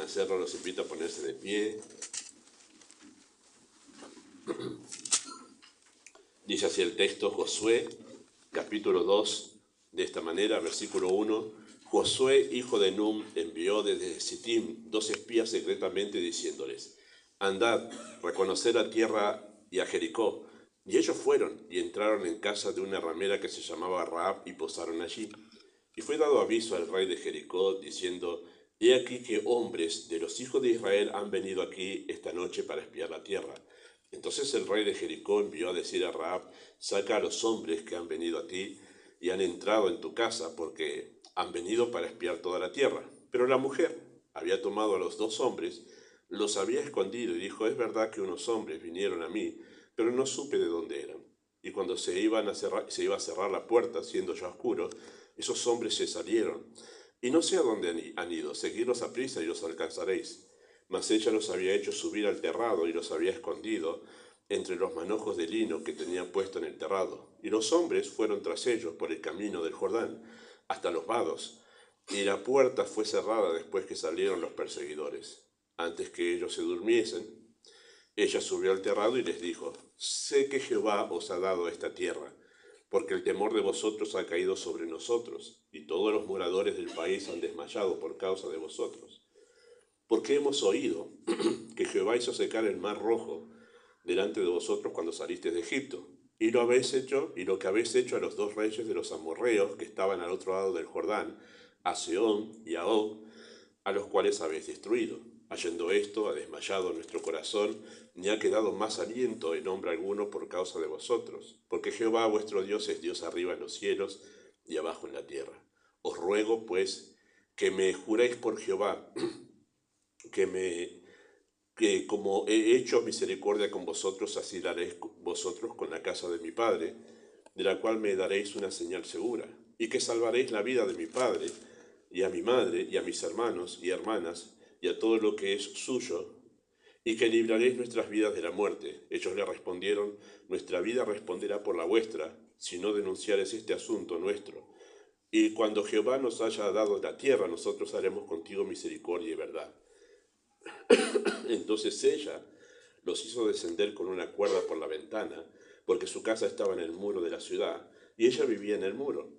hacerlo, los invito a ponerse de pie. Dice así el texto, Josué, capítulo 2, de esta manera, versículo 1. Josué, hijo de Nun, envió desde Sittim 2 espías secretamente diciéndoles, andad, reconocer la tierra y a Jericó. Y ellos fueron y entraron en casa de una ramera que se llamaba Rahab y posaron allí. Y fue dado aviso al rey de Jericó, diciendo, he aquí que hombres de los hijos de Israel han venido aquí esta noche para espiar la tierra. Entonces el rey de Jericó envió a decir a Rahab, saca a los hombres que han venido a ti y han entrado en tu casa, porque han venido para espiar toda la tierra. Pero la mujer había tomado a los 2 hombres, los había escondido y dijo, es verdad que unos hombres vinieron a mí, pero no supe de dónde eran. Y cuando se iba a cerrar la puerta, siendo ya oscuro, esos hombres se salieron. Y no sé a dónde han ido, seguidlos a prisa y los alcanzaréis. Mas ella los había hecho subir al terrado y los había escondido entre los manojos de lino que tenían puesto en el terrado. Y los hombres fueron tras ellos por el camino del Jordán, hasta los vados. Y la puerta fue cerrada después que salieron los perseguidores. Antes que ellos se durmiesen, ella subió al terrado y les dijo, sé que Jehová os ha dado esta tierra, porque el temor de vosotros ha caído sobre nosotros, y todos los moradores del país han desmayado por causa de vosotros. Porque hemos oído que Jehová hizo secar el mar rojo delante de vosotros cuando salisteis de Egipto, y lo que habéis hecho a los 2 reyes de los amorreos que estaban al otro lado del Jordán, a Sehón y a Og, a los cuales habéis destruido. Oyendo esto, ha desmayado nuestro corazón, ni ha quedado más aliento en hombre alguno por causa de vosotros, porque Jehová vuestro Dios es Dios arriba en los cielos y abajo en la tierra. Os ruego, pues, que me juréis por Jehová, que como he hecho misericordia con vosotros, así la haréis vosotros con la casa de mi padre, de la cual me daréis una señal segura, y que salvaréis la vida de mi padre, y a mi madre, y a mis hermanos y hermanas, y a todo lo que es suyo, y que libraréis nuestras vidas de la muerte. Ellos le respondieron, nuestra vida responderá por la vuestra, si no denunciares este asunto nuestro. Y cuando Jehová nos haya dado la tierra, nosotros haremos contigo misericordia y verdad. Entonces ella los hizo descender con una cuerda por la ventana, porque su casa estaba en el muro de la ciudad, y ella vivía en el muro.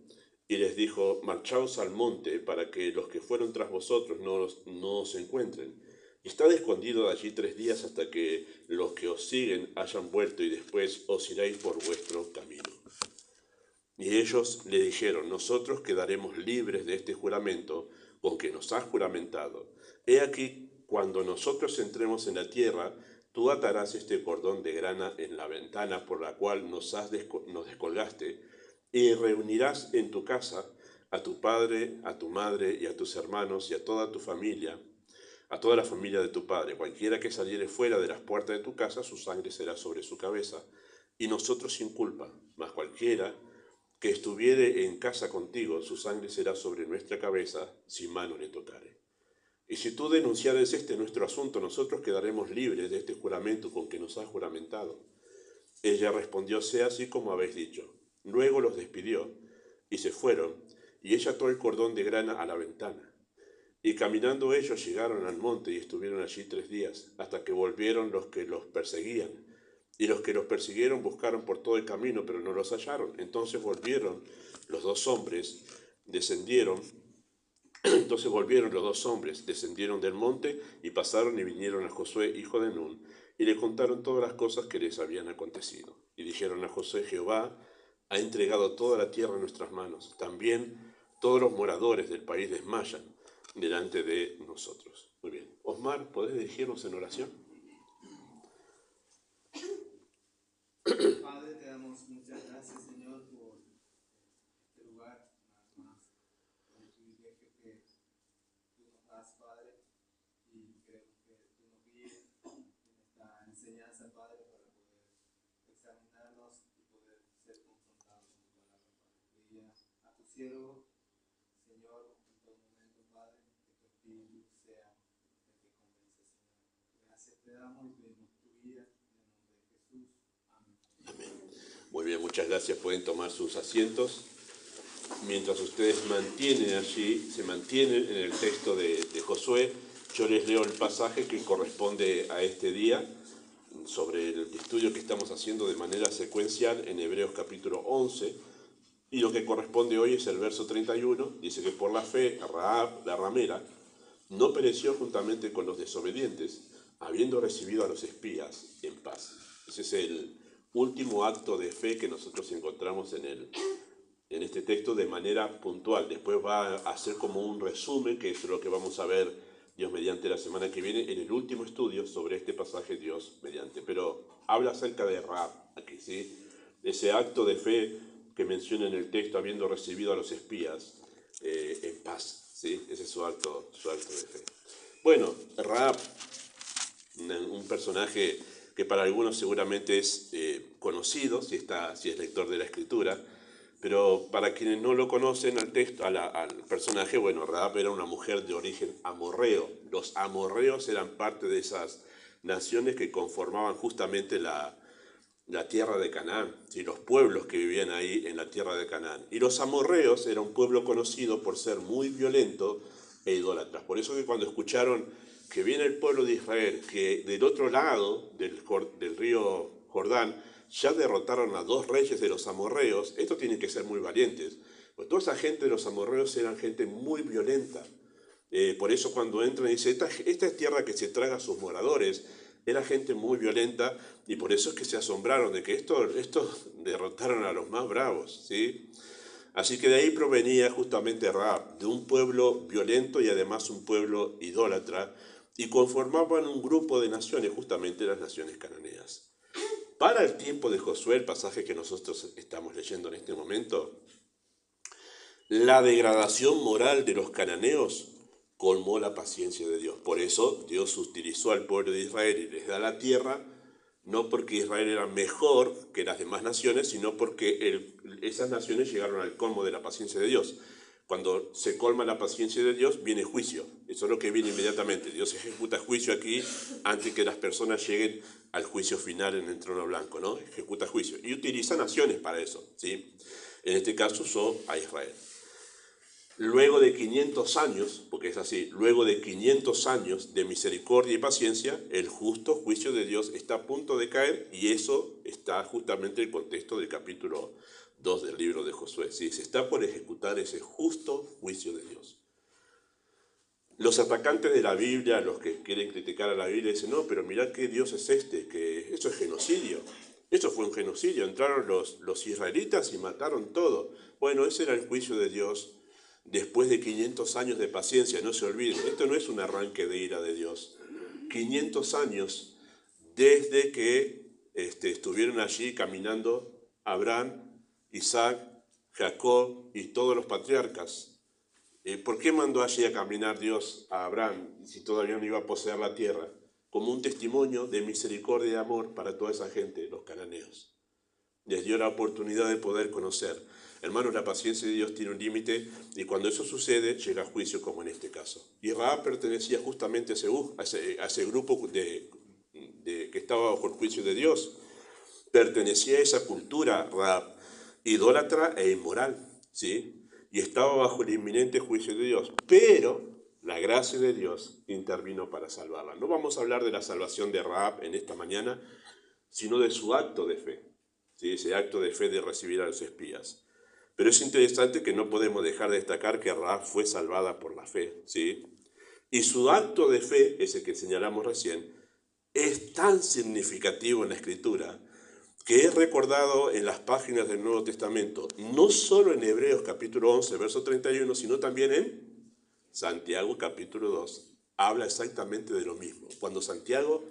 Y les dijo, marchaos al monte, para que los que fueron tras vosotros no os encuentren. Y estad escondido allí 3 días hasta que los que os siguen hayan vuelto, y después os iréis por vuestro camino. Y ellos le dijeron, nosotros quedaremos libres de este juramento con que nos has juramentado. He aquí, cuando nosotros entremos en la tierra, tú atarás este cordón de grana en la ventana por la cual nos descolgaste, y reunirás en tu casa a tu padre, a tu madre y a tus hermanos y a toda tu familia, a toda la familia de tu padre. Cualquiera que saliere fuera de las puertas de tu casa, su sangre será sobre su cabeza, y nosotros sin culpa. Mas cualquiera que estuviere en casa contigo, su sangre será sobre nuestra cabeza, si mano le tocare. Y si tú denunciares nuestro asunto, nosotros quedaremos libres de este juramento con que nos has juramentado. Ella respondió, sea así como habéis dicho. Luego los despidió, y se fueron, y ella ató el cordón de grana a la ventana. Y caminando ellos llegaron al monte y estuvieron allí 3 días, hasta que volvieron los que los perseguían. Y los que los persiguieron buscaron por todo el camino, pero no los hallaron. Entonces volvieron los 2 hombres, descendieron del monte y pasaron y vinieron a Josué, hijo de Nun, y le contaron todas las cosas que les habían acontecido. Y dijeron a Josué, Jehová ha entregado toda la tierra en nuestras manos. También todos los moradores del país desmayan delante de nosotros. Muy bien. Osmar, ¿podés dirigirnos en oración? Padre, te damos muchas gracias, Señor, por este lugar, más por el privilegio que tú nos das, Padre, y queremos que tú nos guíes en esta enseñanza, Padre, para poder examinarnos y poder ser confrontados con tu palabra, Padre. Pedía a tu siervo, Señor, en todo momento, Padre, que tu Espíritu sea el que convence, Señor. Gracias te damos y pedimos tu guía en el nombre de Jesús. Amén. Muy bien, muchas gracias. Pueden tomar sus asientos. Mientras ustedes se mantienen en el texto de Josué, Yo les leo el pasaje que corresponde a este día sobre el estudio que estamos haciendo de manera secuencial en Hebreos capítulo 11, y lo que corresponde hoy es el verso 31, dice que por la fe Rahab, la ramera, no pereció juntamente con los desobedientes, habiendo recibido a los espías en paz. Ese es el último acto de fe que nosotros encontramos en este texto de manera puntual. Después va a hacer como un resumen, que es lo que vamos a ver Dios mediante la semana que viene, en el último estudio sobre este pasaje Dios mediante. Pero habla acerca de Rahab aquí, ¿sí? Ese acto de fe que menciona en el texto, habiendo recibido a los espías en paz, ¿sí? Ese es su acto de fe. Bueno, Rahab, un personaje que para algunos seguramente es conocido, si es lector de la Escritura, pero para quienes no lo conocen al personaje, bueno, Rahab era una mujer de origen amorreo. Los amorreos eran parte de esas naciones que conformaban justamente la tierra de Canaán, ¿sí? Los pueblos que vivían ahí en la tierra de Canaán. Y los amorreos era un pueblo conocido por ser muy violento e idólatras. Por eso que cuando escucharon que viene el pueblo de Israel, que del otro lado del río Jordán ya derrotaron a 2 reyes de los amorreos, estos tienen que ser muy valientes. Pues toda esa gente de los amorreos eran gente muy violenta. Por eso cuando entran dice, esta es tierra que se traga a sus moradores. Era gente muy violenta y por eso es que se asombraron de que estos derrotaron a los más bravos, ¿sí? Así que de ahí provenía justamente Rahab, de un pueblo violento y además un pueblo idólatra, y conformaban un grupo de naciones, justamente las naciones cananeas. Para el tiempo de Josué, el pasaje que nosotros estamos leyendo en este momento, la degradación moral de los cananeos colmó la paciencia de Dios. Por eso Dios utilizó al pueblo de Israel y les da la tierra, no porque Israel era mejor que las demás naciones, sino porque esas naciones llegaron al colmo de la paciencia de Dios. Cuando se colma la paciencia de Dios, viene juicio. Eso es lo que viene inmediatamente. Dios ejecuta juicio aquí antes que las personas lleguen al juicio final en el trono blanco, ¿no? Ejecuta juicio. Y utiliza naciones para eso, ¿sí? En este caso usó a Israel. Luego de 500 años, porque es así, luego de 500 años de misericordia y paciencia, el justo juicio de Dios está a punto de caer, y eso está justamente en el contexto del capítulo 2 del libro de Josué. ¿Sí? Se está por ejecutar ese justo juicio de Dios. Los atacantes de la Biblia, los que quieren criticar a la Biblia, dicen, no, pero mirad qué Dios es que eso es genocidio. Eso fue un genocidio, entraron los israelitas y mataron todo. Bueno, ese era el juicio de Dios. Después de 500 años de paciencia, no se olviden, esto no es un arranque de ira de Dios. 500 años desde que estuvieron allí caminando Abraham, Isaac, Jacob y todos los patriarcas. ¿Por qué mandó allí a caminar Dios a Abraham si todavía no iba a poseer la tierra? Como un testimonio de misericordia y amor para toda esa gente, los cananeos. Les dio la oportunidad de poder conocer. Hermanos, la paciencia de Dios tiene un límite, y cuando eso sucede, llega juicio, como en este caso. Y Rahab pertenecía justamente a ese grupo que estaba bajo el juicio de Dios. Pertenecía a esa cultura, Rahab, idólatra e inmoral, ¿sí? Y estaba bajo el inminente juicio de Dios. Pero la gracia de Dios intervino para salvarla. No vamos a hablar de la salvación de Rahab en esta mañana, sino de su acto de fe, ¿sí? Ese acto de fe de recibir a los espías. Pero es interesante que no podemos dejar de destacar que Rahab fue salvada por la fe, ¿sí? Y su acto de fe, ese que señalamos recién, es tan significativo en la Escritura que es recordado en las páginas del Nuevo Testamento, no solo en Hebreos capítulo 11, verso 31, sino también en Santiago capítulo 2. Habla exactamente de lo mismo. Cuando Santiago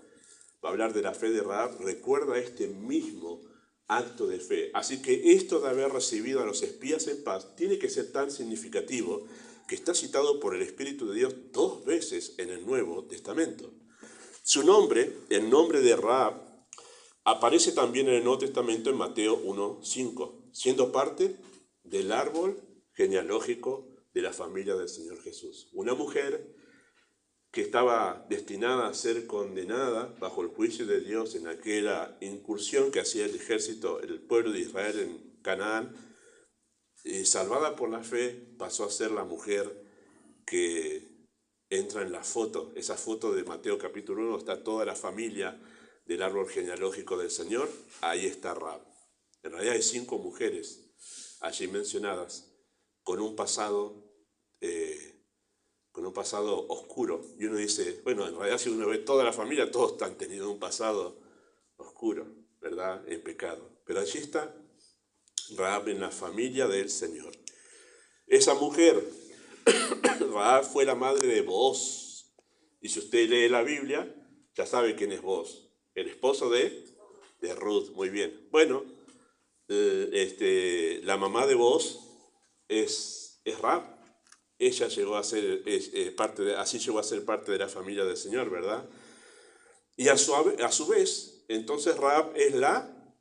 va a hablar de la fe de Rahab, recuerda este mismo acto de fe. Así que esto de haber recibido a los espías en paz tiene que ser tan significativo que está citado por el Espíritu de Dios 2 veces en el Nuevo Testamento. Su nombre, el nombre de Rahab, aparece también en el Nuevo Testamento en Mateo 1:5, siendo parte del árbol genealógico de la familia del Señor Jesús. Una mujer que estaba destinada a ser condenada bajo el juicio de Dios en aquella incursión que hacía el ejército, el pueblo de Israel en Canaán, salvada por la fe, pasó a ser la mujer que entra en la foto. Esa foto de Mateo capítulo 1 está toda la familia del árbol genealógico del Señor. Ahí está Rahab. En realidad hay 5 mujeres allí mencionadas con un pasado oscuro. Y uno dice, bueno, en realidad si uno ve toda la familia, todos han tenido un pasado oscuro, ¿verdad? En pecado. Pero allí está Rahab en la familia del Señor. Esa mujer, Rahab, fue la madre de Booz. Y si usted lee la Biblia, ya sabe quién es Booz. El esposo de Ruth. Muy bien. Bueno, la mamá de Booz es Rahab. Ella llegó a ser así llegó a ser parte de la familia del Señor, ¿verdad? Y a su vez, entonces Rahab es la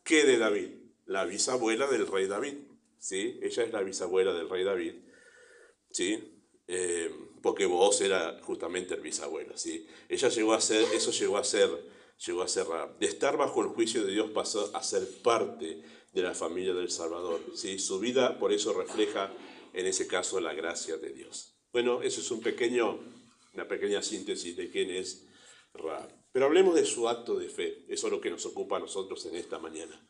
que de David, la bisabuela del rey David, ¿sí? Ella es la bisabuela del rey David, ¿sí? Porque Booz era justamente el bisabuelo, ¿sí? Ella llegó a ser Rahab. De estar bajo el juicio de Dios pasó a ser parte de la familia del Salvador, ¿sí? Su vida por eso refleja en ese caso la gracia de Dios. Bueno, eso es una pequeña síntesis de quién es Rahab. Pero hablemos de su acto de fe. Eso es lo que nos ocupa a nosotros en esta mañana.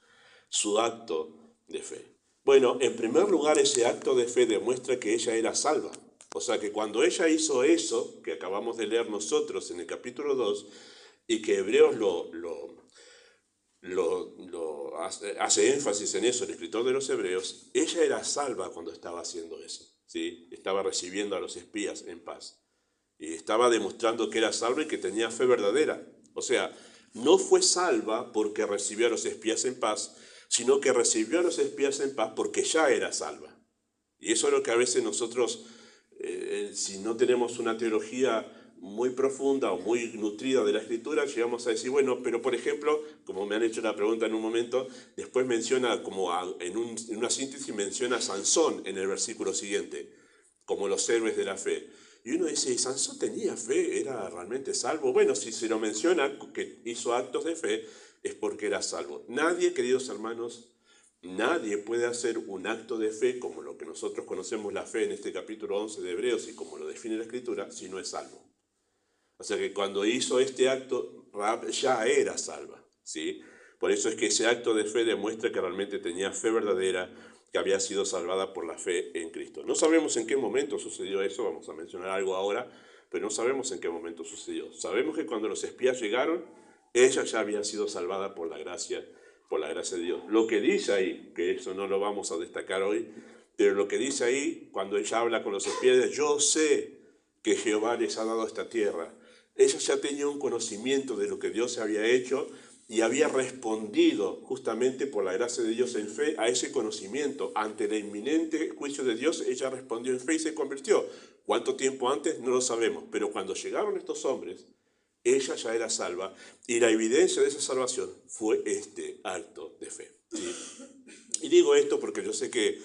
Su acto de fe. Bueno, en primer lugar, ese acto de fe demuestra que ella era salva. O sea que cuando ella hizo eso, que acabamos de leer nosotros en el capítulo 2, y que Hebreos hace énfasis en eso, el escritor de los Hebreos, ella era salva cuando estaba haciendo eso, ¿sí? Estaba recibiendo a los espías en paz. Y estaba demostrando que era salva y que tenía fe verdadera. O sea, no fue salva porque recibió a los espías en paz, sino que recibió a los espías en paz porque ya era salva. Y eso es lo que a veces nosotros, si no tenemos una teología muy profunda o muy nutrida de la Escritura, llegamos a decir, bueno, pero por ejemplo, como me han hecho la pregunta en un momento, después menciona, en una síntesis menciona a Sansón en el versículo siguiente, como los héroes de la fe. Y uno dice, ¿y Sansón tenía fe? ¿Era realmente salvo? Bueno, si se lo menciona que hizo actos de fe, es porque era salvo. Nadie, queridos hermanos, nadie puede hacer un acto de fe como lo que nosotros conocemos la fe en este capítulo 11 de Hebreos y como lo define la Escritura, si no es salvo. O sea que cuando hizo este acto, Rahab ya era salva, ¿sí? Por eso es que ese acto de fe demuestra que realmente tenía fe verdadera, que había sido salvada por la fe en Cristo. No sabemos en qué momento sucedió eso, vamos a mencionar algo ahora, pero no sabemos en qué momento sucedió. Sabemos que cuando los espías llegaron, ella ya había sido salvada por la gracia de Dios. Lo que dice ahí, que eso no lo vamos a destacar hoy, pero lo que dice ahí, cuando ella habla con los espías, yo sé que Jehová les ha dado esta tierra. Ella ya tenía un conocimiento de lo que Dios había hecho y había respondido justamente por la gracia de Dios en fe a ese conocimiento. Ante el inminente juicio de Dios, ella respondió en fe y se convirtió. ¿Cuánto tiempo antes? No lo sabemos, pero cuando llegaron estos hombres, ella ya era salva y la evidencia de esa salvación fue este acto de fe, ¿sí? Y digo esto porque yo sé que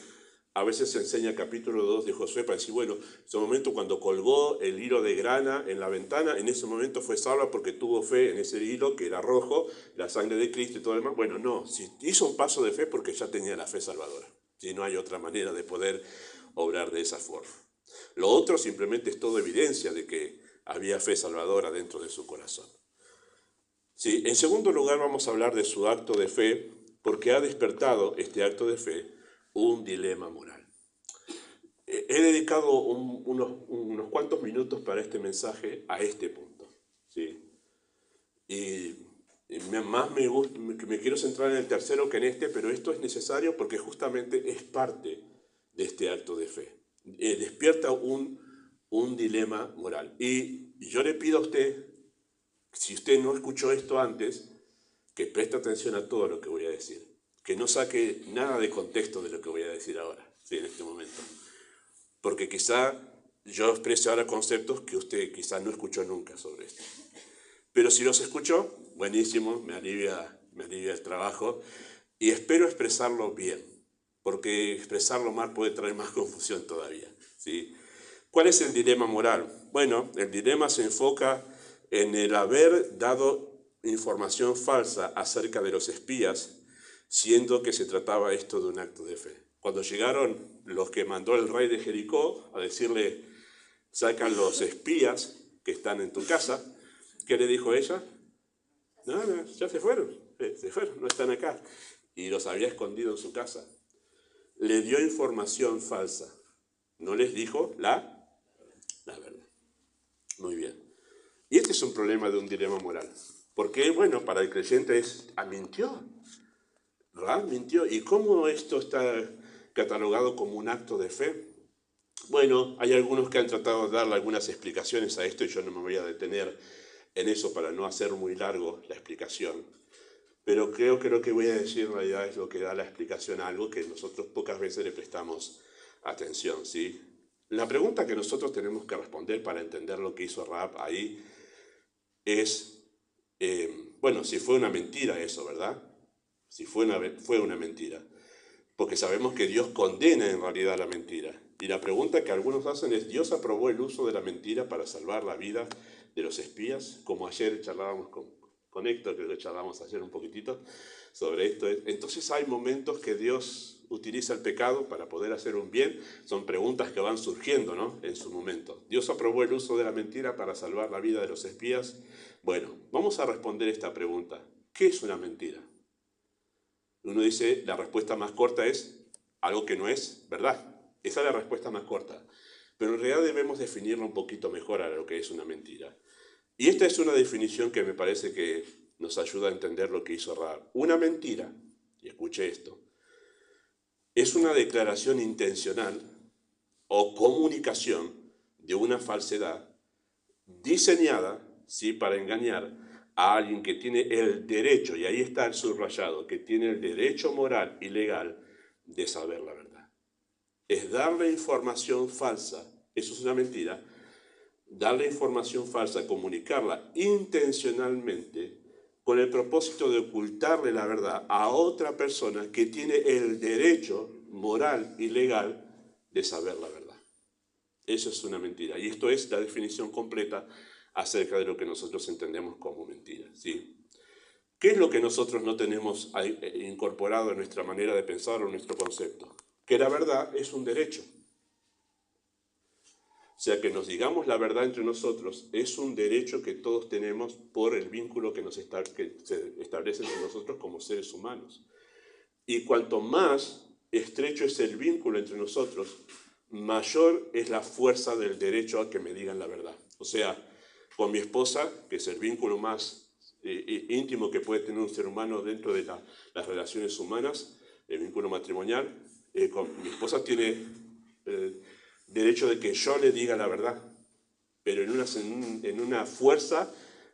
a veces se enseña el capítulo 2 de Josué para decir, bueno, ese momento cuando colgó el hilo de grana en la ventana, en ese momento fue salva porque tuvo fe en ese hilo que era rojo, la sangre de Cristo y todo lo demás. Bueno, no, si hizo un paso de fe porque ya tenía la fe salvadora. Si no hay otra manera de poder obrar de esa forma. Lo otro simplemente es toda evidencia de que había fe salvadora dentro de su corazón. Sí, en segundo lugar vamos a hablar de su acto de fe, porque ha despertado este acto de fe un dilema moral. He dedicado unos cuantos minutos para este mensaje a este punto, ¿sí? Y me quiero centrar en el tercero que en este, pero esto es necesario porque justamente es parte de este acto de fe. Despierta un dilema moral. Y yo le pido a usted, si usted no escuchó esto antes, que preste atención a todo lo que voy a decir, que no saque nada de contexto de lo que voy a decir ahora, ¿sí? En este momento. Porque quizá yo exprese ahora conceptos que usted quizá no escuchó nunca sobre esto. Pero si los escuchó, buenísimo, me alivia el trabajo y espero expresarlo bien, porque expresarlo mal puede traer más confusión todavía, ¿sí? ¿Cuál es el dilema moral? Bueno, el dilema se enfoca en el haber dado información falsa acerca de los espías, siendo que se trataba esto de un acto de fe. Cuando llegaron los que mandó el rey de Jericó a decirle, Sacan los espías que están en tu casa. ¿Qué le dijo ella? No, ya se fueron, no están acá. Y los había escondido en su casa. Le dio información falsa. No les dijo la verdad. Muy bien. Y este es un problema de un dilema moral. Porque, bueno, para el creyente mintió. Rahab mintió. ¿Y cómo esto está catalogado como un acto de fe? Bueno, hay algunos que han tratado de darle algunas explicaciones a esto y yo no me voy a detener en eso para no hacer muy largo la explicación. Pero creo que lo que voy a decir en realidad es lo que da la explicación a algo que nosotros pocas veces le prestamos atención, ¿sí? La pregunta que nosotros tenemos que responder para entender lo que hizo Rahab ahí es, bueno, si fue una mentira eso, ¿verdad? Si fue una mentira. Porque sabemos que Dios condena en realidad la mentira. Y la pregunta que algunos hacen es, ¿Dios aprobó el uso de la mentira para salvar la vida de los espías? Como ayer charlábamos con Héctor, que lo charlábamos ayer un poquitito sobre esto. Entonces hay momentos que Dios utiliza el pecado para poder hacer un bien. Son preguntas que van surgiendo, ¿no?, en su momento. ¿Dios aprobó el uso de la mentira para salvar la vida de los espías? Bueno, vamos a responder esta pregunta. ¿Qué es una mentira? Uno dice, la respuesta más corta es algo que no es verdad. Esa es la respuesta más corta. Pero en realidad debemos definirlo un poquito mejor a lo que es una mentira. Y esta es una definición que me parece que nos ayuda a entender lo que hizo Rahab. Una mentira, y escuche esto, es una declaración intencional o comunicación de una falsedad diseñada, ¿sí?, para engañar a alguien que tiene el derecho, y ahí está el subrayado, que tiene el derecho moral y legal de saber la verdad. Es darle información falsa, eso es una mentira, darle información falsa, comunicarla intencionalmente con el propósito de ocultarle la verdad a otra persona que tiene el derecho moral y legal de saber la verdad. Eso es una mentira. Y esto es la definición completa acerca de lo que nosotros entendemos como mentira, ¿sí? ¿Qué es lo que nosotros no tenemos incorporado en nuestra manera de pensar o en nuestro concepto? Que la verdad es un derecho. O sea, que nos digamos la verdad entre nosotros es un derecho que todos tenemos por el vínculo que se establece entre nosotros como seres humanos. Y cuanto más estrecho es el vínculo entre nosotros, mayor es la fuerza del derecho a que me digan la verdad. O sea, con mi esposa, que es el vínculo más íntimo que puede tener un ser humano dentro de las relaciones humanas, el vínculo matrimonial, con mi esposa tiene derecho de que yo le diga la verdad, pero en una fuerza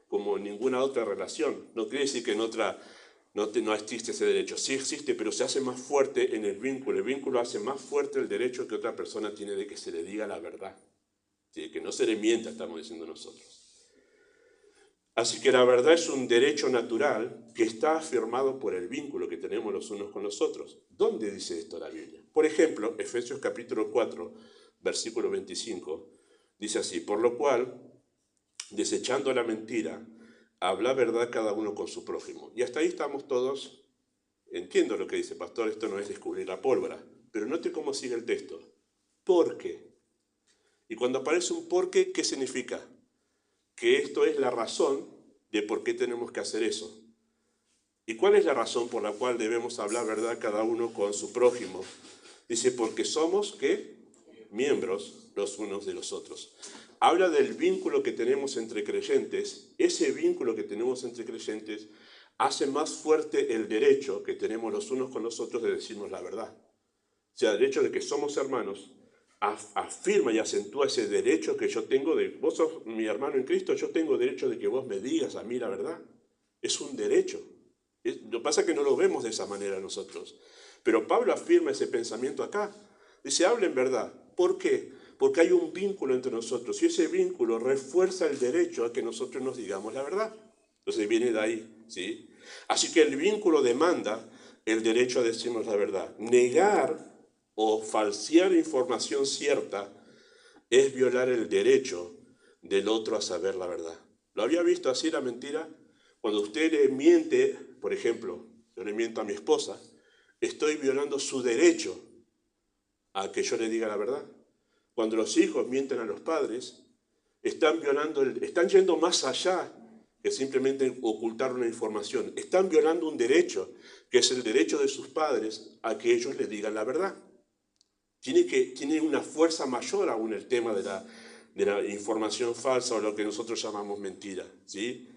como en ninguna otra relación. No quiere decir que en otra no existe ese derecho. Sí existe, pero se hace más fuerte en el vínculo. El vínculo hace más fuerte el derecho que otra persona tiene de que se le diga la verdad. ¿Sí? Que no se le mienta, estamos diciendo nosotros. Así que la verdad es un derecho natural que está afirmado por el vínculo que tenemos los unos con los otros. ¿Dónde dice esto la Biblia? Por ejemplo, Efesios capítulo 4, versículo 25, dice así: por lo cual, desechando la mentira, habla verdad cada uno con su prójimo. Y hasta ahí estamos todos. Entiendo lo que dice, pastor, esto no es descubrir la pólvora, pero note cómo sigue el texto. ¿Por qué? Y cuando aparece un por qué, ¿qué significa? Que esto es la razón de por qué tenemos que hacer eso. ¿Y cuál es la razón por la cual debemos hablar verdad cada uno con su prójimo? Dice, porque somos, ¿qué? Miembros los unos de los otros. Habla del vínculo que tenemos entre creyentes. Ese vínculo que tenemos entre creyentes hace más fuerte el derecho que tenemos los unos con los otros de decirnos la verdad. O sea, el hecho de que somos hermanos afirma y acentúa ese derecho que yo tengo de, vos sos mi hermano en Cristo, yo tengo derecho de que vos me digas a mí la verdad. Es un derecho. Lo que pasa es que no lo vemos de esa manera nosotros. Pero Pablo afirma ese pensamiento acá. Dice, hablen verdad. ¿Por qué? Porque hay un vínculo entre nosotros y ese vínculo refuerza el derecho a que nosotros nos digamos la verdad. Entonces viene de ahí, ¿sí? Así que el vínculo demanda el derecho a decirnos la verdad. Negar o falsear información cierta es violar el derecho del otro a saber la verdad. ¿Lo había visto así la mentira? Cuando usted le miente, por ejemplo, yo le miento a mi esposa, estoy violando su derecho a que yo le diga la verdad. cuando los hijos mienten a los padres, están yendo más allá que simplemente ocultar una información. Están violando un derecho, que es el derecho de sus padres a que ellos les digan la verdad. Tiene una fuerza mayor aún el tema de la información falsa o lo que nosotros llamamos mentira, ¿sí?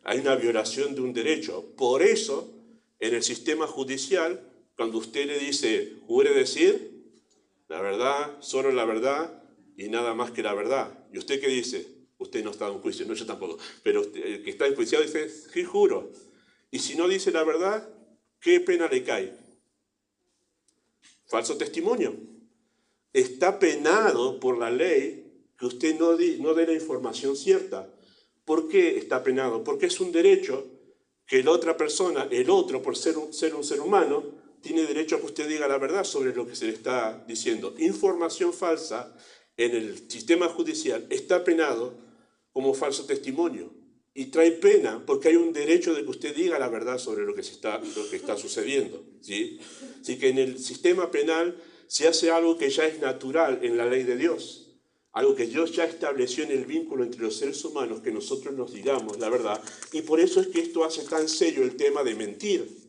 Hay una violación de un derecho. Por eso, en el sistema judicial, cuando usted le dice, jure decir la verdad, solo la verdad y nada más que la verdad. ¿Y usted qué dice? Usted no está en juicio, no, yo tampoco. Pero el que está enjuiciado dice, sí, juro. Y si no dice la verdad, ¿qué pena le cae? Falso testimonio. Está penado por la ley que usted no dé la información cierta. ¿Por qué está penado? Porque es un derecho que la otra persona, el otro, por ser un ser humano, tiene derecho a que usted diga la verdad sobre lo que se le está diciendo. Información falsa en el sistema judicial está penado como falso testimonio. Y trae pena porque hay un derecho de que usted diga la verdad sobre lo que está sucediendo, ¿sí? Así que en el sistema penal se hace algo que ya es natural en la ley de Dios. Algo que Dios ya estableció en el vínculo entre los seres humanos, que nosotros nos digamos la verdad. Y por eso es que esto hace tan serio el tema de mentir.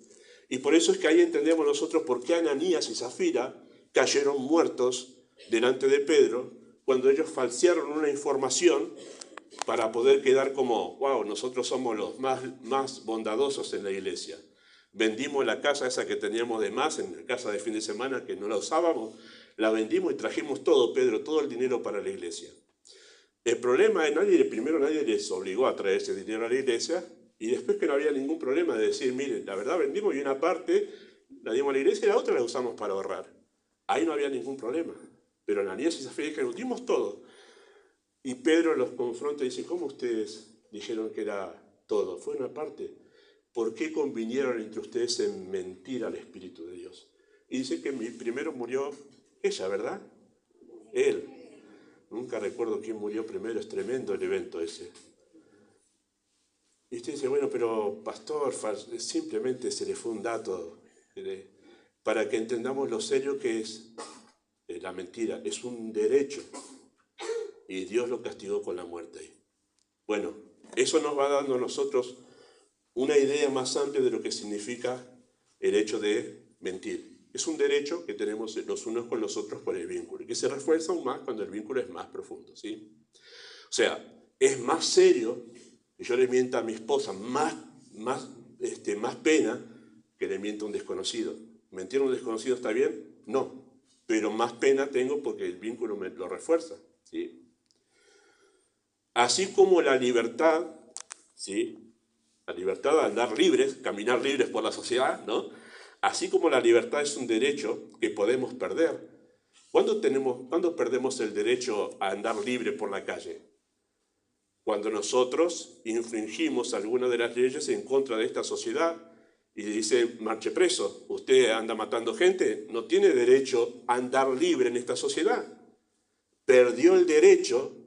Y por eso es que ahí entendemos nosotros por qué Ananías y Zafira cayeron muertos delante de Pedro cuando ellos falsearon una información para poder quedar como, wow, nosotros somos los más bondadosos en la iglesia. Vendimos la casa esa que teníamos de más, en la casa de fin de semana que no la usábamos, la vendimos y trajimos todo, Pedro, todo el dinero para la iglesia. El problema es que primero nadie les obligó a traer ese dinero a la iglesia, y después que no había ningún problema de decir, miren, la verdad vendimos y una parte la dimos a la iglesia y la otra la usamos para ahorrar. Ahí no había ningún problema. Pero Ananías y Zafira dijeron, dimos todo. Y Pedro los confronta y dice, ¿cómo ustedes dijeron que era todo? Fue una parte. ¿Por qué convinieron entre ustedes en mentir al Espíritu de Dios? Y dice que primero murió ella, ¿verdad? Él. Nunca recuerdo quién murió primero, es tremendo el evento ese. Y usted dice, bueno, pero pastor, simplemente se le fue un dato para que entendamos lo serio que es la mentira. Es un derecho y Dios lo castigó con la muerte. Bueno, eso nos va dando a nosotros una idea más amplia de lo que significa el hecho de mentir. Es un derecho que tenemos los unos con los otros por el vínculo y que se refuerza aún más cuando el vínculo es más profundo, ¿sí? O sea, es más serio que yo le mienta a mi esposa, más pena que le mienta a un desconocido. ¿Mentir a un desconocido está bien? No, pero más pena tengo porque el vínculo me lo refuerza, ¿sí? Así como la libertad, ¿sí? La libertad de andar libres, caminar libres por la sociedad, ¿no? Así como la libertad es un derecho que podemos perder. ¿Cuándo perdemos el derecho a andar libre por la calle? Cuando nosotros infringimos alguna de las leyes en contra de esta sociedad y dice, marche preso, usted anda matando gente, no tiene derecho a andar libre en esta sociedad. Perdió el derecho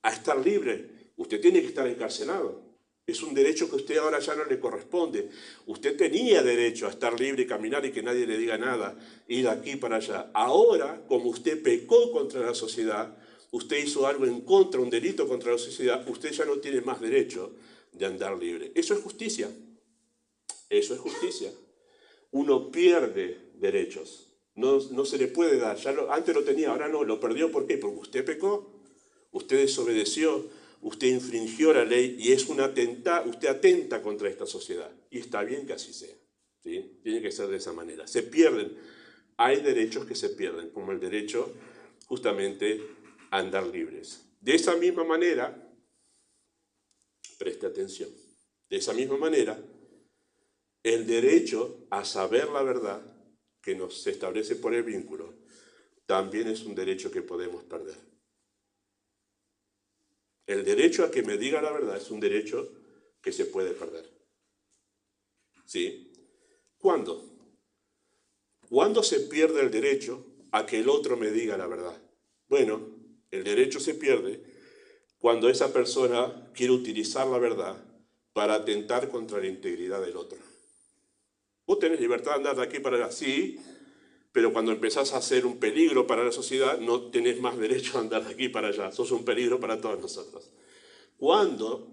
a estar libre. Usted tiene que estar encarcelado. Es un derecho que a usted ahora ya no le corresponde. Usted tenía derecho a estar libre y caminar y que nadie le diga nada, ir de aquí para allá. Ahora, como usted pecó contra la sociedad, usted hizo algo en contra, un delito contra la sociedad, usted ya no tiene más derecho de andar libre. Eso es justicia. Eso es justicia. Uno pierde derechos. No se le puede dar. Antes lo tenía, ahora no. Lo perdió. ¿Por qué? Porque usted pecó, usted desobedeció, usted infringió la ley y usted atenta contra esta sociedad. Y está bien que así sea, ¿sí? Tiene que ser de esa manera. Se pierden. Hay derechos que se pierden, como el derecho justamente a andar libres. De esa misma manera, preste atención, de esa misma manera, el derecho a saber la verdad que nos establece por el vínculo también es un derecho que podemos perder. El derecho a que me diga la verdad es un derecho que se puede perder. ¿Sí? ¿Cuándo? ¿Cuándo se pierde el derecho a que el otro me diga la verdad? Bueno, el derecho se pierde cuando esa persona quiere utilizar la verdad para atentar contra la integridad del otro. Vos tenés libertad de andar de aquí para allá, sí, pero cuando empezás a ser un peligro para la sociedad, no tenés más derecho a andar de aquí para allá. Sos un peligro para todos nosotros. Cuando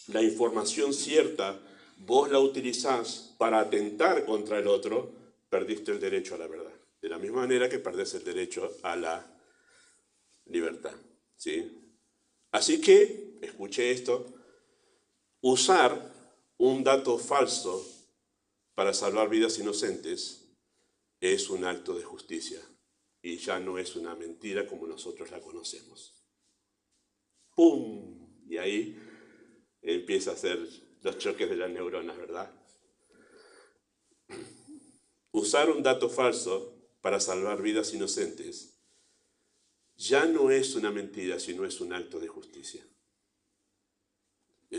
la información cierta vos la utilizás para atentar contra el otro, perdiste el derecho a la verdad. De la misma manera que perdés el derecho a la libertad. ¿Sí? Así que, escuche esto, usar un dato falso para salvar vidas inocentes es un acto de justicia y ya no es una mentira como nosotros la conocemos. ¡Pum! Y ahí empieza a hacer los choques de las neuronas, ¿verdad? Usar un dato falso para salvar vidas inocentes ya no es una mentira, sino es un acto de justicia.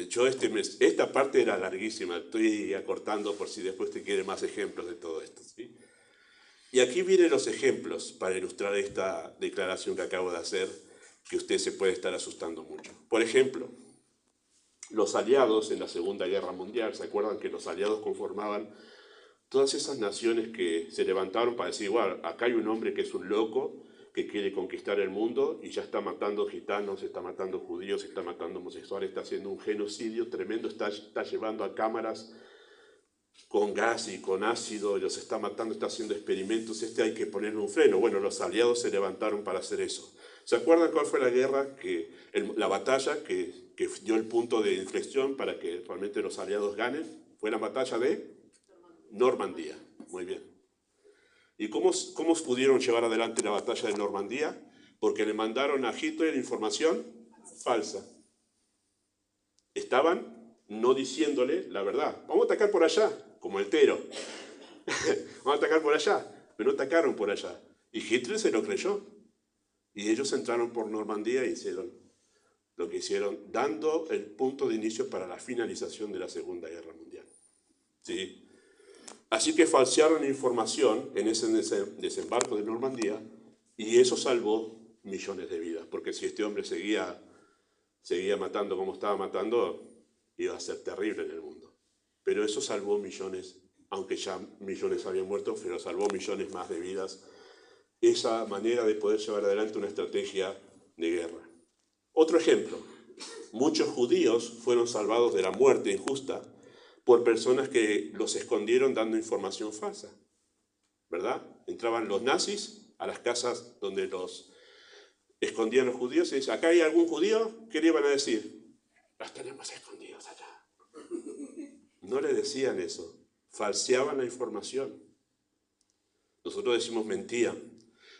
Yo esta parte era larguísima, estoy acortando por si después te quiere más ejemplos de todo esto, ¿sí? Y aquí vienen los ejemplos para ilustrar esta declaración que acabo de hacer, que usted se puede estar asustando mucho. Por ejemplo, los aliados en la Segunda Guerra Mundial, ¿se acuerdan que los aliados conformaban todas esas naciones que se levantaron para decir, igual, acá hay un hombre que es un loco, que quiere conquistar el mundo y ya está matando gitanos, está matando judíos, está matando homosexuales, está haciendo un genocidio tremendo, está llevando a cámaras con gas y con ácido, los está matando, está haciendo experimentos, hay que ponerle un freno. Bueno, los aliados se levantaron para hacer eso. ¿Se acuerdan cuál fue la guerra, la batalla que dio el punto de inflexión para que realmente los aliados ganen? Fue la batalla de Normandía. Muy bien. ¿Y cómo pudieron llevar adelante la batalla de Normandía? Porque le mandaron a Hitler información falsa. Estaban no diciéndole la verdad. Vamos a atacar por allá, como el Tero. Vamos a atacar por allá, pero no atacaron por allá. Y Hitler se lo creyó. Y ellos entraron por Normandía e hicieron lo que hicieron, dando el punto de inicio para la finalización de la Segunda Guerra Mundial. ¿Sí? Así que falsearon información en ese desembarco de Normandía y eso salvó millones de vidas, porque si este hombre seguía matando como estaba matando, iba a ser terrible en el mundo. Pero eso salvó millones, aunque ya millones habían muerto, pero salvó millones más de vidas. Esa manera de poder llevar adelante una estrategia de guerra. Otro ejemplo, muchos judíos fueron salvados de la muerte injusta por personas que los escondieron dando información falsa, ¿verdad? Entraban los nazis a las casas donde los escondían los judíos y decían, ¿acá hay algún judío? ¿Qué le iban a decir? Los tenemos escondidos allá. No le decían eso, falseaban la información. Nosotros decimos mentira.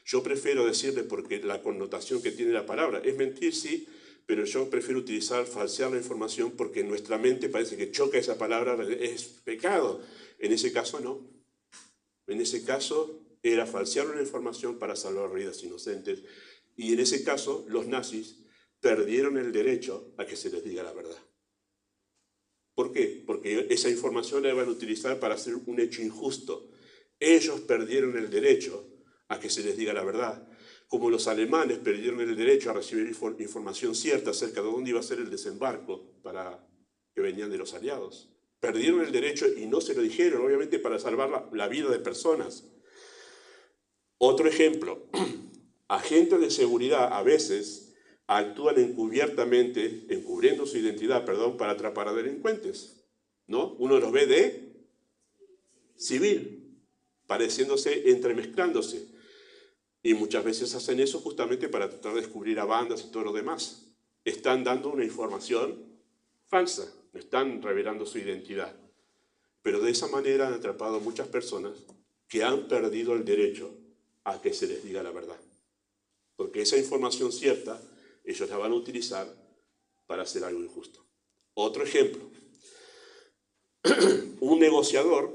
Yo prefiero decirle, porque la connotación que tiene la palabra es mentir, sí, pero yo prefiero utilizar falsear la información porque en nuestra mente parece que choca esa palabra, es pecado. En ese caso no. En ese caso era falsear una información para salvar vidas inocentes. Y en ese caso los nazis perdieron el derecho a que se les diga la verdad. ¿Por qué? Porque esa información la iban a utilizar para hacer un hecho injusto. Ellos perdieron el derecho a que se les diga la verdad. Como los alemanes perdieron el derecho a recibir información cierta acerca de dónde iba a ser el desembarco para que venían de los aliados. Perdieron el derecho y no se lo dijeron, obviamente para salvar la vida de personas. Otro ejemplo, agentes de seguridad a veces actúan encubriendo su identidad, para atrapar a delincuentes, ¿no? Uno los ve de civil, pareciéndose, entremezclándose. Y muchas veces hacen eso justamente para tratar de descubrir a bandas y todo lo demás. Están dando una información falsa, están revelando su identidad. Pero de esa manera han atrapado a muchas personas que han perdido el derecho a que se les diga la verdad. Porque esa información cierta, ellos la van a utilizar para hacer algo injusto. Otro ejemplo, un negociador,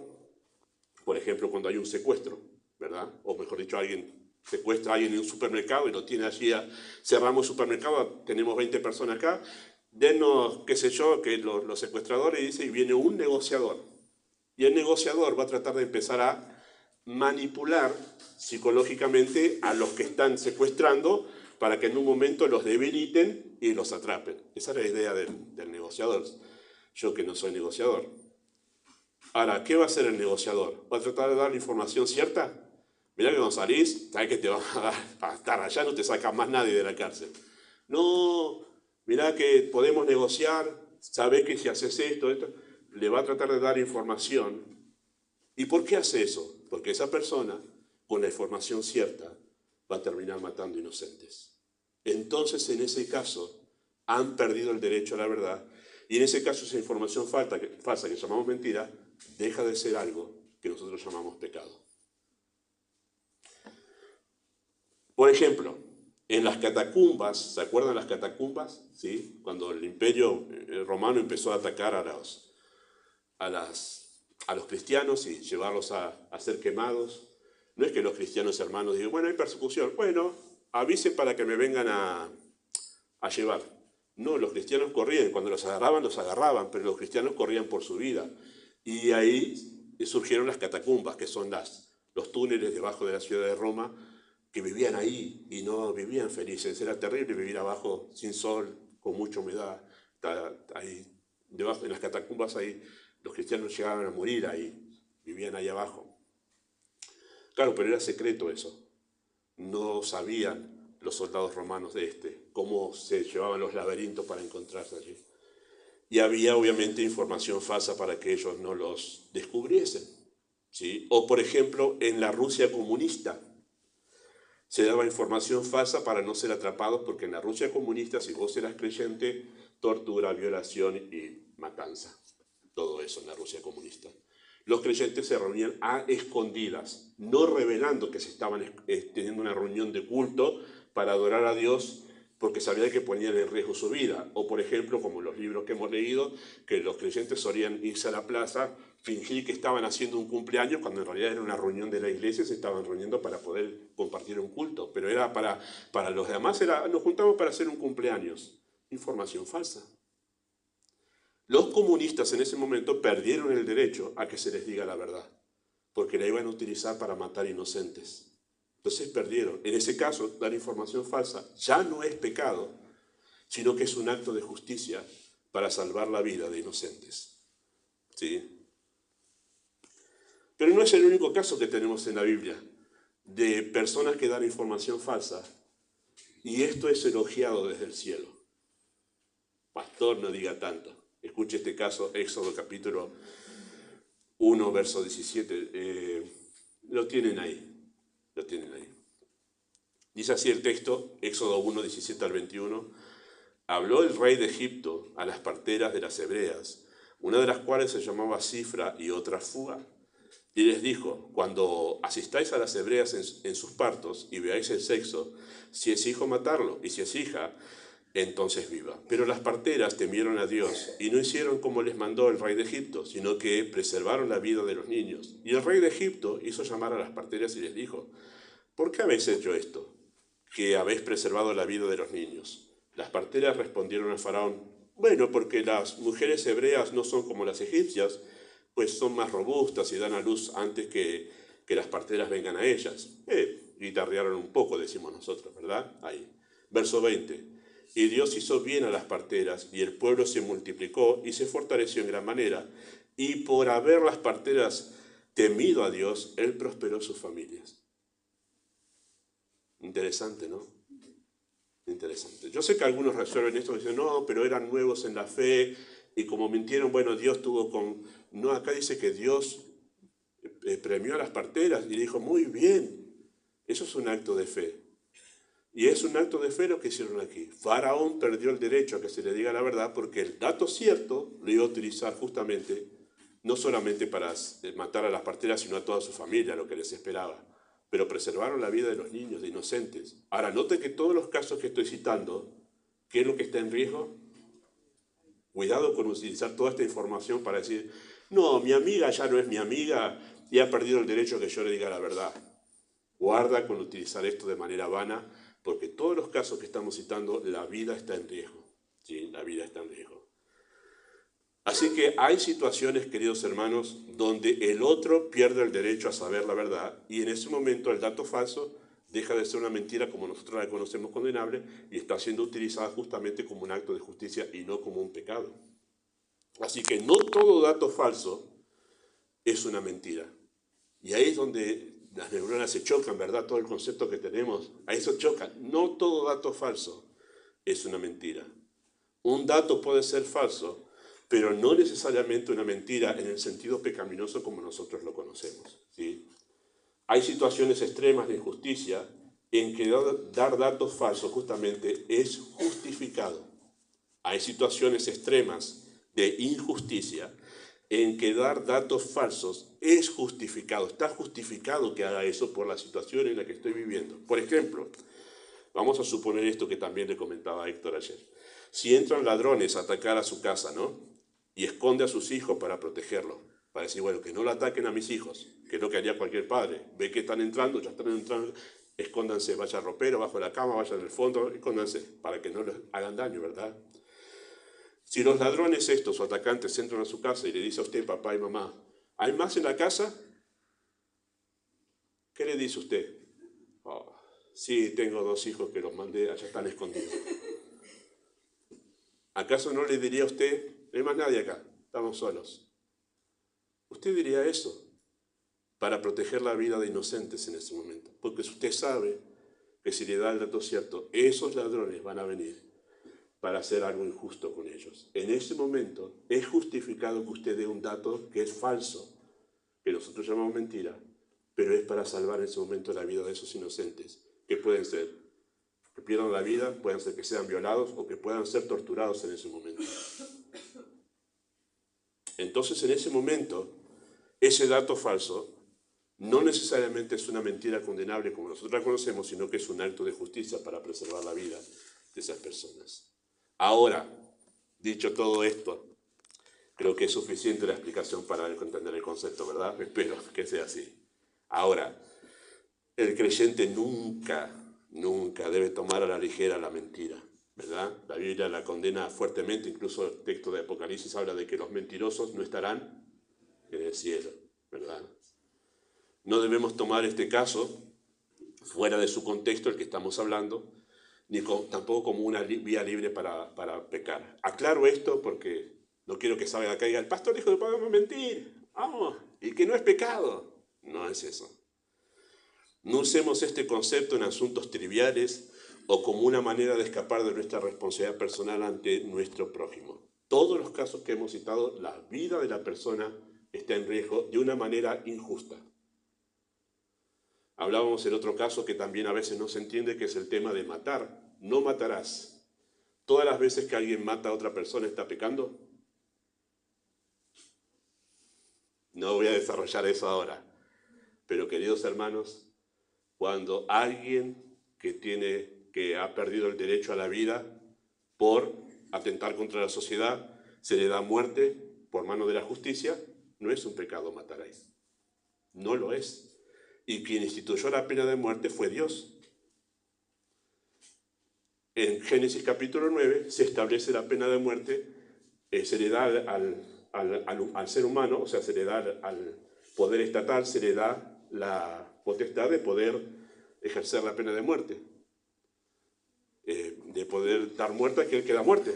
por ejemplo, cuando hay un secuestro, ¿verdad? O mejor dicho, alguien secuestra a alguien en un supermercado y lo tiene allí, cerramos el supermercado, tenemos 20 personas acá, denos, qué sé yo, que los secuestradores, y viene un negociador. Y el negociador va a tratar de empezar a manipular psicológicamente a los que están secuestrando para que en un momento los debiliten y los atrapen. Esa es la idea del negociador. Yo que no soy negociador. Ahora, ¿qué va a hacer el negociador? ¿Va a tratar de dar la información cierta? Mirá que cuando salís, sabés que te van a estar allá, no te saca más nadie de la cárcel. No, mirá que podemos negociar, sabés que si haces esto, le va a tratar de dar información. ¿Y por qué hace eso? Porque esa persona, con la información cierta, va a terminar matando inocentes. Entonces, en ese caso, han perdido el derecho a la verdad, y en ese caso esa información falsa que llamamos mentira, deja de ser algo que nosotros llamamos pecado. Por ejemplo, en las catacumbas, ¿se acuerdan las catacumbas? ¿Sí? Cuando el imperio romano empezó a atacar a los cristianos y llevarlos a ser quemados. No es que los cristianos hermanos digan, bueno, hay persecución, bueno, avisen para que me vengan a llevar. No, los cristianos corrían, cuando los agarraban, pero los cristianos corrían por su vida. Y ahí surgieron las catacumbas, que son los túneles debajo de la ciudad de Roma, que vivían ahí y no vivían felices. Era terrible vivir abajo sin sol, con mucha humedad. Ahí, debajo, en las catacumbas ahí, los cristianos llegaban a morir ahí, vivían ahí abajo. Claro, pero era secreto eso. No sabían los soldados romanos de cómo se llevaban los laberintos para encontrarse allí. Y había obviamente información falsa para que ellos no los descubriesen, ¿sí? O por ejemplo, en la Rusia comunista se daba información falsa para no ser atrapados, porque en la Rusia comunista, si vos eras creyente, tortura, violación y matanza. Todo eso en la Rusia comunista. Los creyentes se reunían a escondidas, no revelando que se estaban teniendo una reunión de culto para adorar a Dios, porque sabían que ponían en riesgo su vida. O por ejemplo, como los libros que hemos leído, que los creyentes solían irse a la plaza, fingir que estaban haciendo un cumpleaños, cuando en realidad era una reunión de la iglesia, se estaban reuniendo para poder compartir un culto. Pero era para los demás, nos juntamos para hacer un cumpleaños. Información falsa. Los comunistas en ese momento perdieron el derecho a que se les diga la verdad, porque la iban a utilizar para matar inocentes. Entonces perdieron. En ese caso, dar información falsa ya no es pecado, sino que es un acto de justicia para salvar la vida de inocentes. ¿Sí? Pero no es el único caso que tenemos en la Biblia de personas que dan información falsa, y esto es elogiado desde el cielo. Pastor, no diga tanto. Escuche este caso, Éxodo capítulo 1, verso 17. Lo tienen ahí. Dice así el texto, Éxodo 1, 17 al 21. Habló el rey de Egipto a las parteras de las hebreas, una de las cuales se llamaba Cifra y otra Fúa. Y les dijo, cuando asistáis a las hebreas en sus partos y veáis el sexo, si es hijo, matarlo, y si es hija, entonces viva. Pero las parteras temieron a Dios y no hicieron como les mandó el rey de Egipto, sino que preservaron la vida de los niños. Y el rey de Egipto hizo llamar a las parteras y les dijo, ¿por qué habéis hecho esto, que habéis preservado la vida de los niños? Las parteras respondieron al faraón, bueno, porque las mujeres hebreas no son como las egipcias, pues son más robustas y dan a luz antes que las parteras vengan a ellas. Guitarrearon un poco, decimos nosotros, ¿verdad? Ahí. Verso 20. Y Dios hizo bien a las parteras, y el pueblo se multiplicó y se fortaleció en gran manera, y por haber las parteras temido a Dios, Él prosperó sus familias. Interesante, ¿no? Interesante. Yo sé que algunos resuelven esto y dicen, no, pero eran nuevos en la fe, y como mintieron, bueno, Dios tuvo con... No, acá dice que Dios premió a las parteras y dijo, muy bien, eso es un acto de fe. Y es un acto de fe lo que hicieron aquí. Faraón perdió el derecho a que se le diga la verdad porque el dato cierto lo iba a utilizar justamente, no solamente para matar a las parteras, sino a toda su familia, lo que les esperaba. Pero preservaron la vida de los niños, de inocentes. Ahora, note que todos los casos que estoy citando, ¿qué es lo que está en riesgo? Cuidado con utilizar toda esta información para decir, no, mi amiga ya no es mi amiga y ha perdido el derecho a que yo le diga la verdad. Guarda con utilizar esto de manera vana, porque todos los casos que estamos citando, la vida está en riesgo. ¿Sí? La vida está en riesgo. Así que hay situaciones, queridos hermanos, donde el otro pierde el derecho a saber la verdad y en ese momento el dato falso deja de ser una mentira como nosotros la conocemos condenable y está siendo utilizada justamente como un acto de justicia y no como un pecado. Así que no todo dato falso es una mentira. Y ahí es donde las neuronas se chocan, ¿verdad? Todo el concepto que tenemos, a eso choca. No todo dato falso es una mentira. Un dato puede ser falso, pero no necesariamente una mentira en el sentido pecaminoso como nosotros lo conocemos, ¿sí? Hay situaciones extremas de injusticia en que dar datos falsos justamente es justificado. Hay situaciones extremas de injusticia en que dar datos falsos es justificado. Está justificado que haga eso por la situación en la que estoy viviendo. Por ejemplo, vamos a suponer esto que también le comentaba a Héctor ayer. Si entran ladrones a atacar a su casa, ¿no? Y esconde a sus hijos para protegerlos, para decir, bueno, que no lo ataquen a mis hijos, que es lo que haría cualquier padre. Ve que están entrando, ya están entrando, escóndanse, vaya al ropero, bajo la cama, vaya en el fondo, escóndanse, para que no les hagan daño, ¿verdad? Si los ladrones estos o atacantes entran a su casa y le dice a usted, papá y mamá, ¿hay más en la casa? ¿Qué le dice usted? Oh, sí, tengo 2 hijos que los mandé, allá están escondidos. ¿Acaso no le diría a usted, no hay más nadie acá, estamos solos? Usted diría eso para proteger la vida de inocentes en ese momento, porque usted sabe que si le da el dato cierto, esos ladrones van a venir para hacer algo injusto con ellos. En ese momento es justificado que usted dé un dato que es falso, que nosotros llamamos mentira, pero es para salvar en ese momento la vida de esos inocentes, que pueden ser que pierdan la vida, pueden ser que sean violados o que puedan ser torturados en ese momento. Entonces, en ese momento, ese dato falso no necesariamente es una mentira condenable como nosotros la conocemos, sino que es un acto de justicia para preservar la vida de esas personas. Ahora, dicho todo esto, creo que es suficiente la explicación para entender el concepto, ¿verdad? Espero que sea así. Ahora, el creyente nunca debe tomar a la ligera la mentira, ¿verdad? La Biblia la condena fuertemente, incluso el texto de Apocalipsis habla de que los mentirosos no estarán en el cielo, ¿verdad? No debemos tomar este caso fuera de su contexto, el que estamos hablando, ni tampoco como una vía libre para pecar. Aclaro esto porque no quiero que salga acá y diga, el pastor dijo que podemos mentir, vamos, y que no es pecado. No es eso. No usemos este concepto en asuntos triviales o como una manera de escapar de nuestra responsabilidad personal ante nuestro prójimo. Todos los casos que hemos citado, la vida de la persona está en riesgo de una manera injusta. Hablábamos en otro caso que también a veces no se entiende, que es el tema de matar. No matarás. ¿Todas las veces que alguien mata a otra persona está pecando? No voy a desarrollar eso ahora. Pero queridos hermanos, cuando alguien que ha perdido el derecho a la vida por atentar contra la sociedad, se le da muerte por mano de la justicia, no es un pecado matar a él. No lo es. Y quien instituyó la pena de muerte fue Dios. En Génesis capítulo 9 se establece la pena de muerte, se le da al ser humano, o sea, se le da al poder estatal, se le da la potestad de poder ejercer la pena de muerte, de poder dar muerte a aquel que da muerte.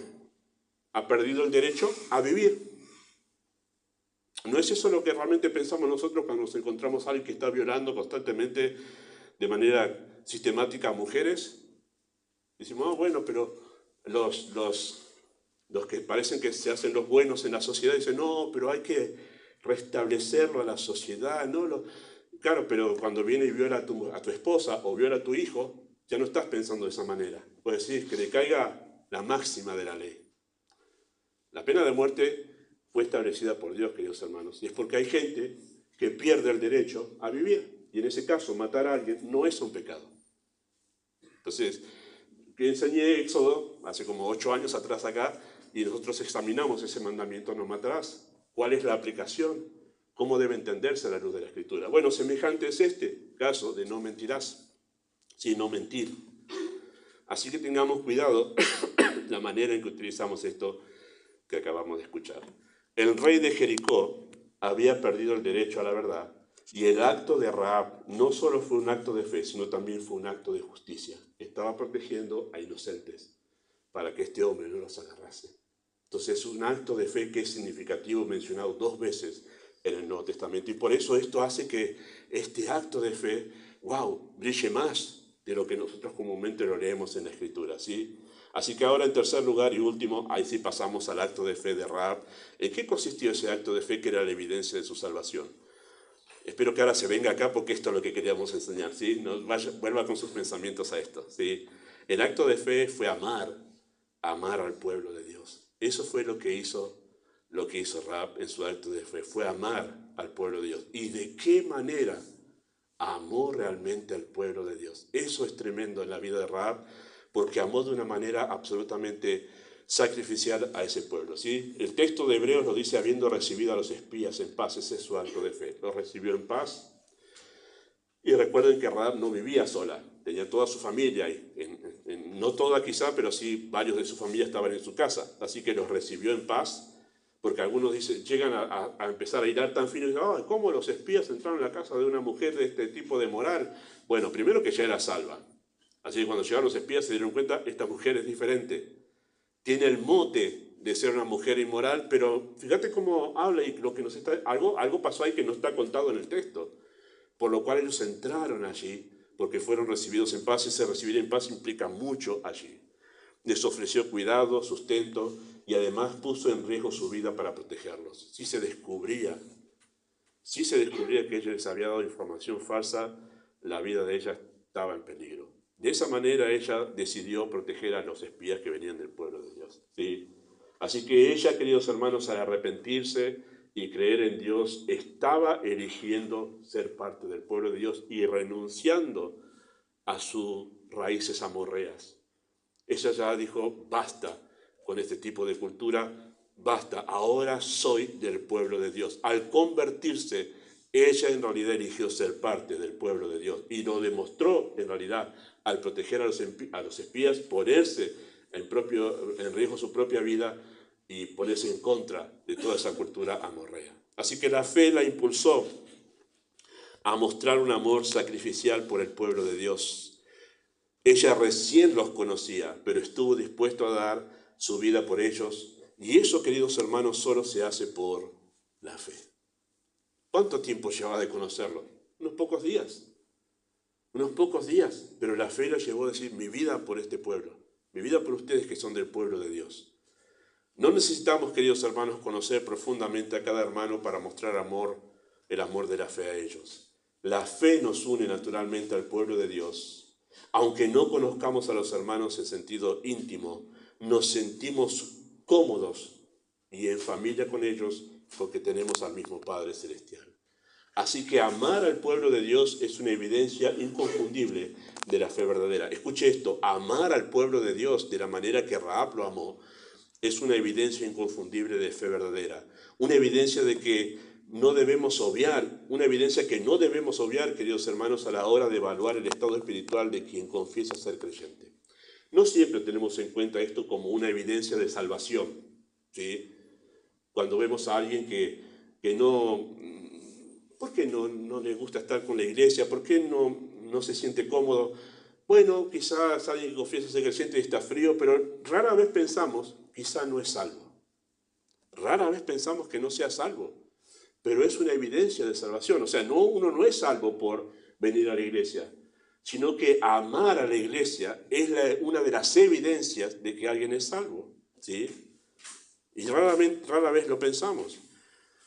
Ha perdido el derecho a vivir. ¿No es eso lo que realmente pensamos nosotros cuando nos encontramos a alguien que está violando constantemente de manera sistemática a mujeres? Decimos, oh, bueno, pero los que parecen que se hacen los buenos en la sociedad dicen, no, pero hay que restablecerlo a la sociedad. No, claro, pero cuando viene y viola a tu esposa o viola a tu hijo, ya no estás pensando de esa manera. Puedes decir que le caiga la máxima de la ley. La pena de muerte fue establecida por Dios, queridos hermanos, y es porque hay gente que pierde el derecho a vivir. Y en ese caso, matar a alguien no es un pecado. Entonces, yo enseñé Éxodo hace como 8 años atrás acá, y nosotros examinamos ese mandamiento, no matarás. ¿Cuál es la aplicación? ¿Cómo debe entenderse a la luz de la Escritura? Bueno, semejante es este caso de no mentirás, sino mentir. Así que tengamos cuidado la manera en que utilizamos esto que acabamos de escuchar. El rey de Jericó había perdido el derecho a la verdad, y el acto de Rahab no solo fue un acto de fe, sino también fue un acto de justicia. Estaba protegiendo a inocentes para que este hombre no los agarrase. Entonces es un acto de fe que es significativo, mencionado 2 veces, en el Nuevo Testamento. Y por eso esto hace que este acto de fe, brille más de lo que nosotros comúnmente lo leemos en la Escritura, ¿sí? Así que ahora, en tercer lugar y último, ahí sí pasamos al acto de fe de Rahab. ¿En qué consistió ese acto de fe que era la evidencia de su salvación? Espero que ahora se venga acá porque esto es lo que queríamos enseñar, ¿sí? Vuelva con sus pensamientos a esto, ¿sí? El acto de fe fue amar al pueblo de Dios. Eso fue lo que hizo Rahab en su acto de fe, fue amar al pueblo de Dios. ¿Y de qué manera amó realmente al pueblo de Dios? Eso es tremendo en la vida de Rahab, porque amó de una manera absolutamente sacrificial a ese pueblo, ¿sí? El texto de Hebreos lo dice: habiendo recibido a los espías en paz. Ese es su acto de fe. Los recibió en paz. Y recuerden que Rahab no vivía sola, tenía toda su familia ahí. No toda quizá, pero sí varios de su familia estaban en su casa. Así que los recibió en paz, porque algunos llegan a empezar a hilar tan fino y dicen: ¿cómo los espías entraron en la casa de una mujer de este tipo de moral? Bueno, primero que ya era salva. Así que cuando llegaron los espías se dieron cuenta: esta mujer es diferente. Tiene el mote de ser una mujer inmoral, pero fíjate cómo habla y lo que algo pasó ahí que no está contado en el texto. Por lo cual ellos entraron allí, porque fueron recibidos en paz. Ese recibir en paz implica mucho allí. Les ofreció cuidado, sustento, y además puso en riesgo su vida para protegerlos. Si se descubría que ella les había dado información falsa, la vida de ella estaba en peligro. De esa manera ella decidió proteger a los espías que venían del pueblo de Dios, ¿sí? Así que ella, queridos hermanos, al arrepentirse y creer en Dios, estaba eligiendo ser parte del pueblo de Dios y renunciando a sus raíces amorreas. Ella ya dijo: basta con este tipo de cultura, basta, ahora soy del pueblo de Dios. Al convertirse, ella en realidad eligió ser parte del pueblo de Dios y lo demostró en realidad al proteger a los espías, ponerse en riesgo su propia vida y ponerse en contra de toda esa cultura amorrea. Así que la fe la impulsó a mostrar un amor sacrificial por el pueblo de Dios. Ella recién los conocía, pero estuvo dispuesto a dar su vida por ellos. Y eso, queridos hermanos, solo se hace por la fe. ¿Cuánto tiempo llevaba de conocerlo? Unos pocos días, pero la fe la llevó a decir: mi vida por este pueblo, mi vida por ustedes que son del pueblo de Dios. No necesitamos, queridos hermanos, conocer profundamente a cada hermano para mostrar el amor de la fe a ellos. La fe nos une naturalmente al pueblo de Dios. Aunque no conozcamos a los hermanos en sentido íntimo, nos sentimos cómodos y en familia con ellos porque tenemos al mismo Padre Celestial. Así que amar al pueblo de Dios es una evidencia inconfundible de la fe verdadera. Escuche esto: amar al pueblo de Dios de la manera que Rahab lo amó es una evidencia inconfundible de fe verdadera. Una evidencia de que no debemos obviar, una evidencia que no debemos obviar, queridos hermanos, a la hora de evaluar el estado espiritual de quien confiesa ser creyente. No siempre tenemos en cuenta esto como una evidencia de salvación, ¿sí? Cuando vemos a alguien que no... ¿Por qué no le gusta estar con la iglesia? ¿Por qué no se siente cómodo? Bueno, quizás alguien que confiesa ser creyente y está frío, pero rara vez pensamos: quizá no es salvo. Rara vez pensamos que no sea salvo, pero es una evidencia de salvación. O sea, uno no es salvo por venir a la iglesia, sino que amar a la iglesia es una de las evidencias de que alguien es salvo, ¿sí? Y rara vez lo pensamos.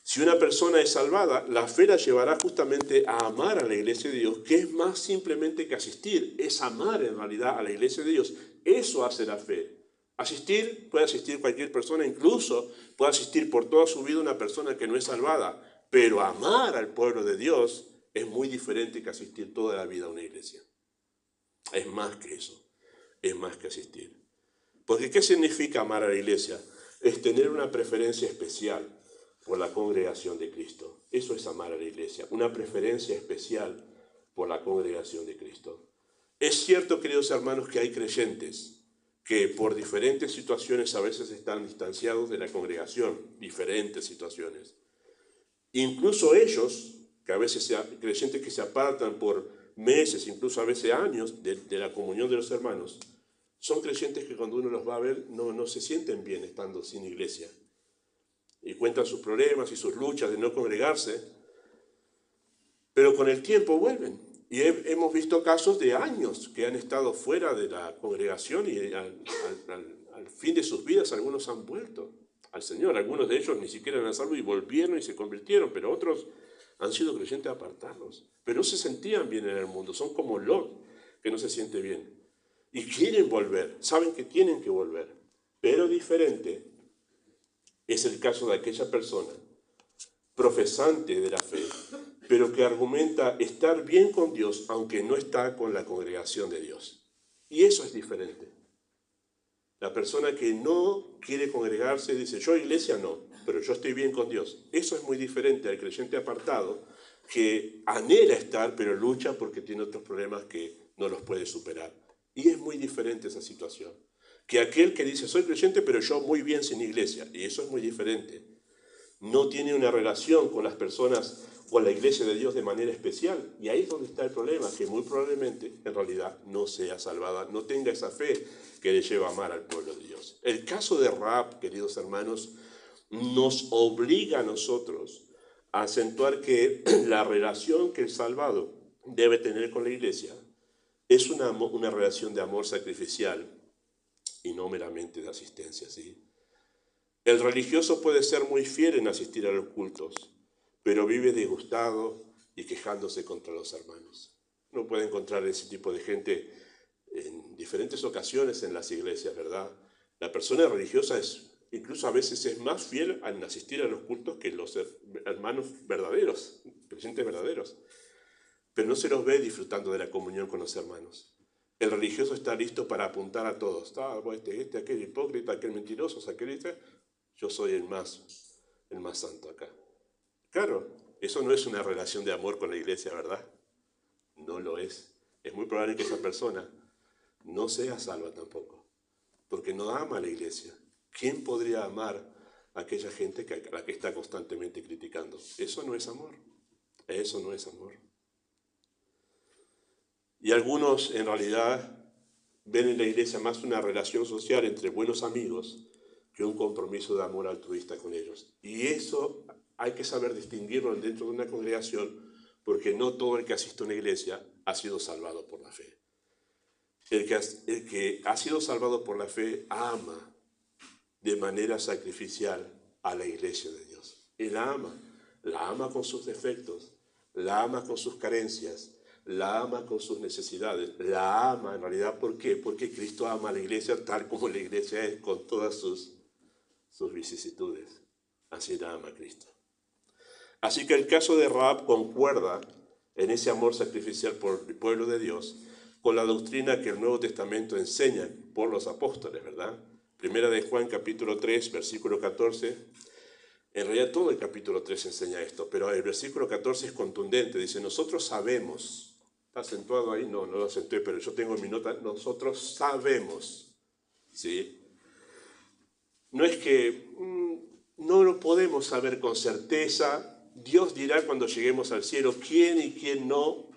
Si una persona es salvada, la fe la llevará justamente a amar a la iglesia de Dios, que es más simplemente que asistir, es amar en realidad a la iglesia de Dios. Eso hace la fe. Puede asistir cualquier persona, incluso puede asistir por toda su vida una persona que no es salvada, pero amar al pueblo de Dios es muy diferente que asistir toda la vida a una iglesia. Es más que eso, es más que asistir. Porque ¿qué significa amar a la iglesia? Es tener una preferencia especial por la congregación de Cristo. Eso es amar a la iglesia, una preferencia especial por la congregación de Cristo. Es cierto, queridos hermanos, que hay creyentes que por diferentes situaciones a veces están distanciados de la congregación, diferentes situaciones. Incluso ellos, que a veces creyentes que se apartan por meses, incluso a veces años de la comunión de los hermanos, son creyentes que cuando uno los va a ver no se sienten bien estando sin iglesia. y cuentan sus problemas y sus luchas de no congregarse, pero con el tiempo vuelven. Y hemos visto casos de años que han estado fuera de la congregación y al fin de sus vidas algunos han vuelto al Señor. Algunos de ellos ni siquiera eran salvos y volvieron y se convirtieron, pero otros han sido creyentes apartados. Pero no se sentían bien en el mundo, son como Lot, que no se siente bien. Y quieren volver, saben que tienen que volver. Pero diferente es el caso de aquella persona profesante de la fe, pero que argumenta estar bien con Dios, aunque no está con la congregación de Dios. Y eso es diferente. La persona que no quiere congregarse dice, yo iglesia no, pero yo estoy bien con Dios. Eso es muy diferente al creyente apartado, que anhela estar, pero lucha porque tiene otros problemas que no los puede superar. Y es muy diferente esa situación. Que aquel que dice, soy creyente, pero yo muy bien sin iglesia. Y eso es muy diferente. No tiene una relación con las personas, con la iglesia de Dios de manera especial. Y ahí es donde está el problema, que muy probablemente, en realidad, no sea salvada, no tenga esa fe que le lleva a amar al pueblo de Dios. El caso de Rahab, queridos hermanos, nos obliga a nosotros a acentuar que la relación que el salvado debe tener con la iglesia es una relación de amor sacrificial y no meramente de asistencia, ¿sí? El religioso puede ser muy fiel en asistir a los cultos, pero vive disgustado y quejándose contra los hermanos. Uno puede encontrar ese tipo de gente en diferentes ocasiones en las iglesias, ¿verdad? La persona religiosa incluso a veces es más fiel en asistir a los cultos que los hermanos verdaderos, creyentes verdaderos, pero no se los ve disfrutando de la comunión con los hermanos. El religioso está listo para apuntar a todos. Aquel hipócrita, aquel mentiroso, yo soy el más santo acá. Claro, eso no es una relación de amor con la iglesia, ¿verdad? No lo es. Es muy probable que esa persona no sea salva tampoco, porque no ama a la iglesia. ¿Quién podría amar a aquella gente a la que está constantemente criticando? Eso no es amor. Eso no es amor. Y algunos en realidad ven en la iglesia más una relación social entre buenos amigos que un compromiso de amor altruista con ellos. Y eso hay que saber distinguirlo dentro de una congregación, porque no todo el que asiste a una iglesia ha sido salvado por la fe. El que ha sido salvado por la fe ama de manera sacrificial a la iglesia de Dios. Él la ama con sus defectos, la ama con sus carencias, la ama con sus necesidades, la ama en realidad, ¿por qué? Porque Cristo ama a la iglesia tal como la iglesia es, con todas sus vicisitudes. Así la ama Cristo. Así que el caso de Rahab concuerda en ese amor sacrificial por el pueblo de Dios con la doctrina que el Nuevo Testamento enseña por los apóstoles, ¿verdad? Primera de Juan, capítulo 3, versículo 14. En realidad todo el capítulo 3 enseña esto, pero el versículo 14 es contundente. Dice, nosotros sabemos. ¿Está acentuado ahí? No lo acentué, pero yo tengo en mi nota, nosotros sabemos. ¿Sí? No es que no lo podemos saber con certeza. Dios dirá cuando lleguemos al cielo quién y quién no.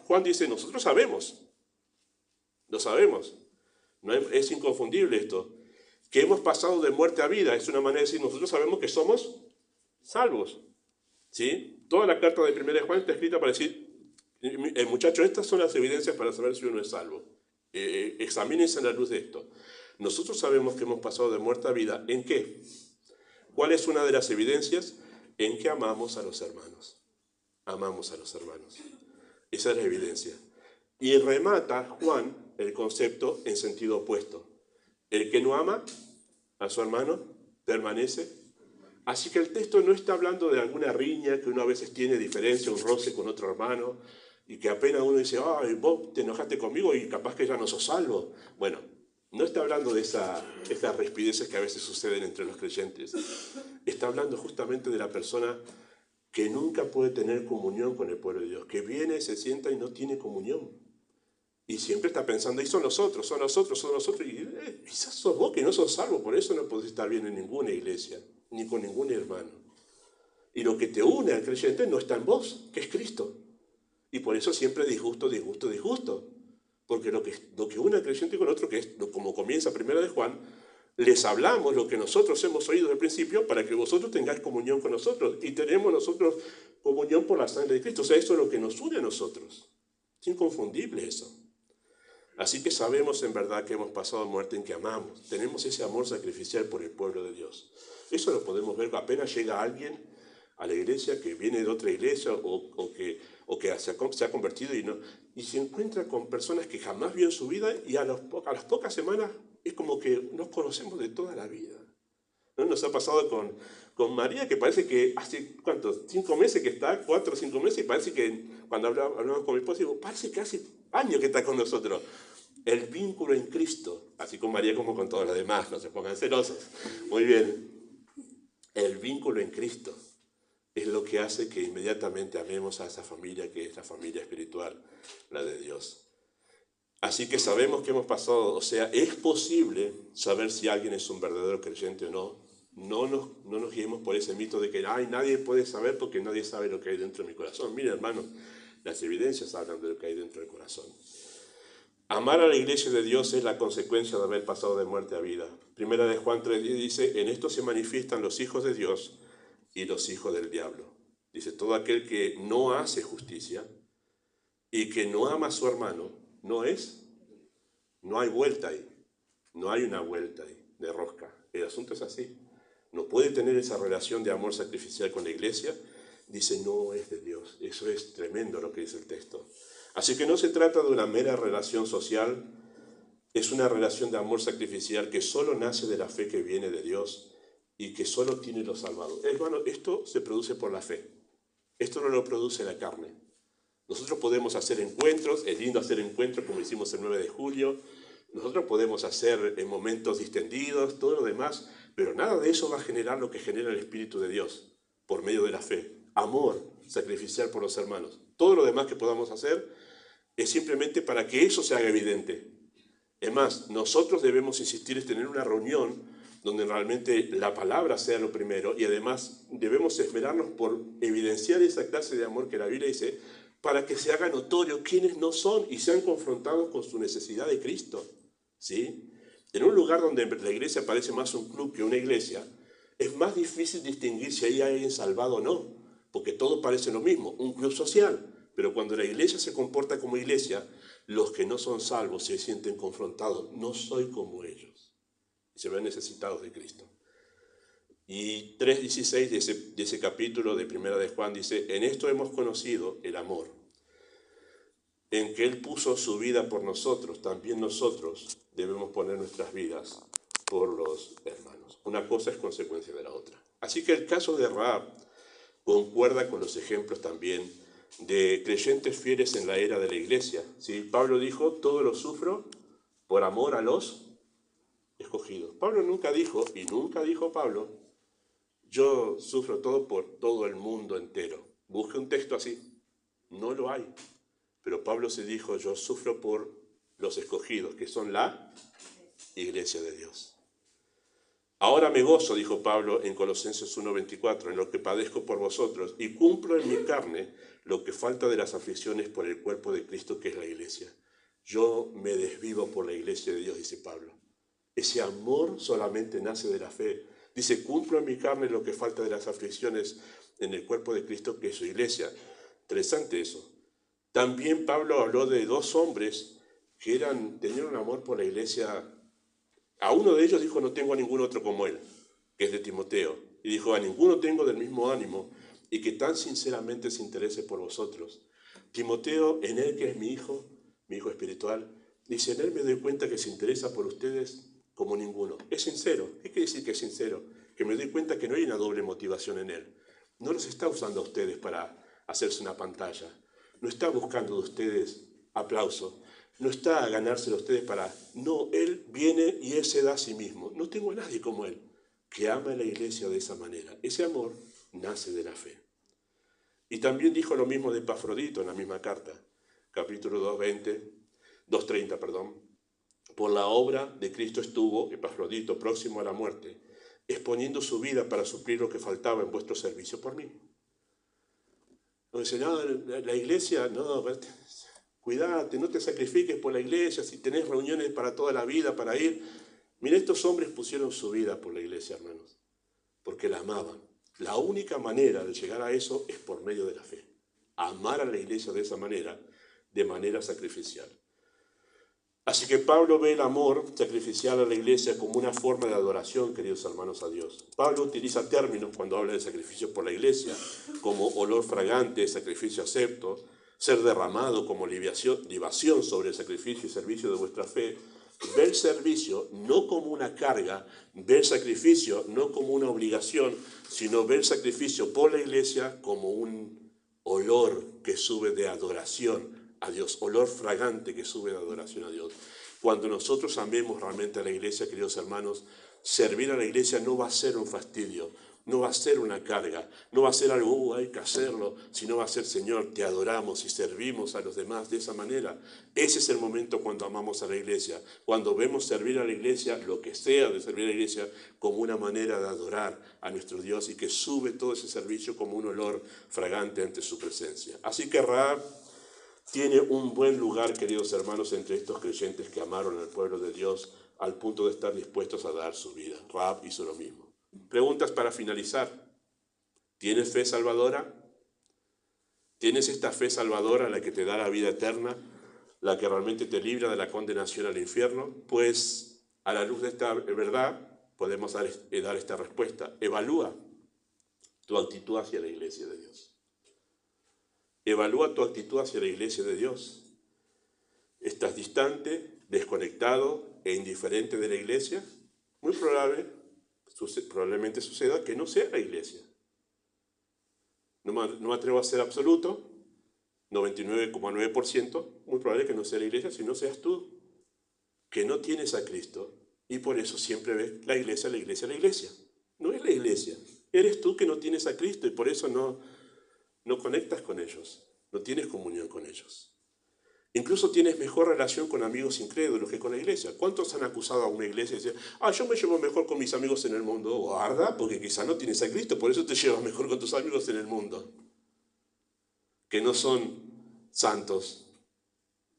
Juan dice, nosotros sabemos. Lo sabemos. No es inconfundible esto. Que hemos pasado de muerte a vida. Es una manera de decir, nosotros sabemos que somos salvos. ¿Sí? Toda la carta de 1 de Juan está escrita para decir, muchachos, estas son las evidencias para saber si uno es salvo. Examínense a la luz de esto. Nosotros sabemos que hemos pasado de muerte a vida. ¿En qué? ¿Cuál es una de las evidencias? En que amamos a los hermanos. Amamos a los hermanos. Esa es la evidencia. Y remata Juan el concepto en sentido opuesto. El que no ama a su hermano permanece. Así que el texto no está hablando de alguna riña que uno a veces tiene diferencia, un roce con otro hermano, y que apenas uno dice, ay, vos te enojaste conmigo y capaz que ya no sos salvo. Bueno, no está hablando de estas rispideces que a veces suceden entre los creyentes. Está hablando justamente de la persona que nunca puede tener comunión con el pueblo de Dios, que viene, se sienta y no tiene comunión. Y siempre está pensando, y son los otros, y quizás sos vos que no sos salvo, por eso no podés estar bien en ninguna iglesia, ni con ningún hermano. Y lo que te une al creyente no está en vos, que es Cristo. Y por eso siempre disgusto. Porque lo que une al creyente con otro, que es como comienza 1 de Juan, les hablamos lo que nosotros hemos oído al principio para que vosotros tengáis comunión con nosotros. Y tenemos nosotros comunión por la sangre de Cristo. O sea, eso es lo que nos une a nosotros. Es inconfundible eso. Así que sabemos en verdad que hemos pasado a muerte en que amamos. Tenemos ese amor sacrificial por el pueblo de Dios. Eso lo podemos ver apenas llega alguien a la iglesia que viene de otra iglesia o que se ha convertido y se encuentra con personas que jamás vio en su vida y a las pocas semanas es como que nos conocemos de toda la vida. ¿No? Nos ha pasado con María, que parece que hace, ¿cuántos? 5 meses que está, 4 o 5 meses, y parece que cuando hablamos con mi esposa, digo, parece que hace años que está con nosotros. El vínculo en Cristo, así con María como con todos los demás, no se pongan celosos. Muy bien. El vínculo en Cristo es lo que hace que inmediatamente amemos a esa familia que es la familia espiritual, la de Dios. Así que sabemos que hemos pasado, o sea, es posible saber si alguien es un verdadero creyente o no. No nos guiemos por ese mito de que nadie puede saber porque nadie sabe lo que hay dentro de mi corazón. Mira, hermano, las evidencias hablan de lo que hay dentro del corazón. Amar a la iglesia de Dios es la consecuencia de haber pasado de muerte a vida. Primera de Juan 3:10 dice, en esto se manifiestan los hijos de Dios y los hijos del diablo. Dice, todo aquel que no hace justicia y que no ama a su hermano, no hay vuelta ahí. No hay una vuelta ahí de rosca. El asunto es así. No puede tener esa relación de amor sacrificial con la iglesia. Dice, no es de Dios. Eso es tremendo lo que dice el texto. Así que no se trata de una mera relación social, es una relación de amor sacrificial que solo nace de la fe que viene de Dios y que solo tiene los salvados. Hermano, esto se produce por la fe. Esto no lo produce la carne. Nosotros podemos hacer encuentros, es lindo hacer encuentros como hicimos el 9 de julio, nosotros podemos hacer en momentos distendidos, todo lo demás, pero nada de eso va a generar lo que genera el Espíritu de Dios por medio de la fe. Amor sacrificial por los hermanos. Todo lo demás que podamos hacer es simplemente para que eso se haga evidente. Es más, nosotros debemos insistir en tener una reunión donde realmente la palabra sea lo primero y además debemos esmerarnos por evidenciar esa clase de amor que la Biblia dice para que se haga notorio quiénes no son y sean confrontados con su necesidad de Cristo. ¿Sí? En un lugar donde la iglesia parece más un club que una iglesia, es más difícil distinguir si hay alguien salvado o no, porque todo parece lo mismo, un club social. Pero cuando la iglesia se comporta como iglesia, los que no son salvos se sienten confrontados. No soy como ellos. Y se ven necesitados de Cristo. Y 3:16 de ese capítulo de Primera de Juan dice, en esto hemos conocido el amor, en que Él puso su vida por nosotros, también nosotros debemos poner nuestras vidas por los hermanos. Una cosa es consecuencia de la otra. Así que el caso de Rahab concuerda con los ejemplos también de creyentes fieles en la era de la iglesia. ¿Sí? Pablo dijo, todo lo sufro por amor a los escogidos. Pablo nunca dijo, y nunca dijo Pablo, yo sufro todo por todo el mundo entero. Busque un texto así. No lo hay. Pero Pablo se dijo, yo sufro por los escogidos, que son la iglesia de Dios. Ahora me gozo, dijo Pablo en Colosenses 1:24, en lo que padezco por vosotros, y cumplo en mi carne lo que falta de las aflicciones por el cuerpo de Cristo, que es la iglesia. Yo me desvivo por la iglesia de Dios, dice Pablo. Ese amor solamente nace de la fe. Dice, cumplo en mi carne lo que falta de las aflicciones en el cuerpo de Cristo, que es su iglesia. Interesante eso. También Pablo habló de 2 hombres que tenían un amor por la iglesia. A uno de ellos dijo, no tengo a ningún otro como él, que es de Timoteo. Y dijo, a ninguno tengo del mismo ánimo y que tan sinceramente se interese por vosotros. Timoteo, en él que es mi hijo espiritual, dice, en él me doy cuenta que se interesa por ustedes como ninguno. Es sincero. ¿Qué quiere decir que es sincero? Que me doy cuenta que no hay una doble motivación en él. No los está usando a ustedes para hacerse una pantalla. No está buscando de ustedes aplauso. No está a ganárselo a ustedes para... No, él viene y él se da a sí mismo. No tengo a nadie como él que ama a la iglesia de esa manera. Ese amor nace de la fe. Y también dijo lo mismo de Epafrodito en la misma carta, capítulo 2:30, Por la obra de Cristo estuvo Epafrodito próximo a la muerte, exponiendo su vida para suplir lo que faltaba en vuestro servicio por mí. No dice, no, la iglesia, no, cuídate, no te sacrifiques por la iglesia, si tenés reuniones para toda la vida para ir. Mira, estos hombres pusieron su vida por la iglesia, hermanos, porque la amaban. La única manera de llegar a eso es por medio de la fe. Amar a la iglesia de manera sacrificial. Así que Pablo ve el amor sacrificial a la iglesia como una forma de adoración, queridos hermanos, a Dios. Pablo utiliza términos cuando habla de sacrificio por la iglesia, como olor fragante, sacrificio acepto, ser derramado como libación sobre el sacrificio y servicio de vuestra fe. Ver servicio no como una carga, ver sacrificio no como una obligación, sino ver sacrificio por la iglesia como un olor que sube de adoración a Dios, olor fragante que sube de adoración a Dios. Cuando nosotros amemos realmente a la iglesia, queridos hermanos, servir a la iglesia no va a ser un fastidio, no va a ser una carga, no va a ser algo, hay que hacerlo, sino va a ser, Señor, te adoramos y servimos a los demás de esa manera. Ese es el momento cuando amamos a la iglesia, cuando vemos servir a la iglesia, lo que sea de servir a la iglesia, como una manera de adorar a nuestro Dios y que sube todo ese servicio como un olor fragante ante su presencia. Así que Rahab tiene un buen lugar, queridos hermanos, entre estos creyentes que amaron al pueblo de Dios al punto de estar dispuestos a dar su vida. Rahab hizo lo mismo. Preguntas para finalizar. ¿Tienes fe salvadora? ¿Tienes esta fe salvadora, la que te da la vida eterna, la que realmente te libra de la condenación al infierno? Pues a la luz de esta verdad podemos dar esta respuesta. Evalúa tu actitud hacia la iglesia de Dios. Evalúa tu actitud hacia la iglesia de Dios. ¿Estás distante, desconectado e indiferente de la iglesia? Muy probablemente suceda que no sea la iglesia. No me atrevo a ser absoluto, 99,9%, muy probable que no sea la iglesia, sino seas tú, que no tienes a Cristo y por eso siempre ves la iglesia, la iglesia, la iglesia. No es la iglesia, eres tú que no tienes a Cristo y por eso no conectas con ellos, no tienes comunión con ellos. Incluso tienes mejor relación con amigos incrédulos que con la iglesia. ¿Cuántos han acusado a una iglesia y dicen, yo me llevo mejor con mis amigos en el mundo? Guarda, porque quizá no tienes a Cristo, por eso te llevas mejor con tus amigos en el mundo, que no son santos.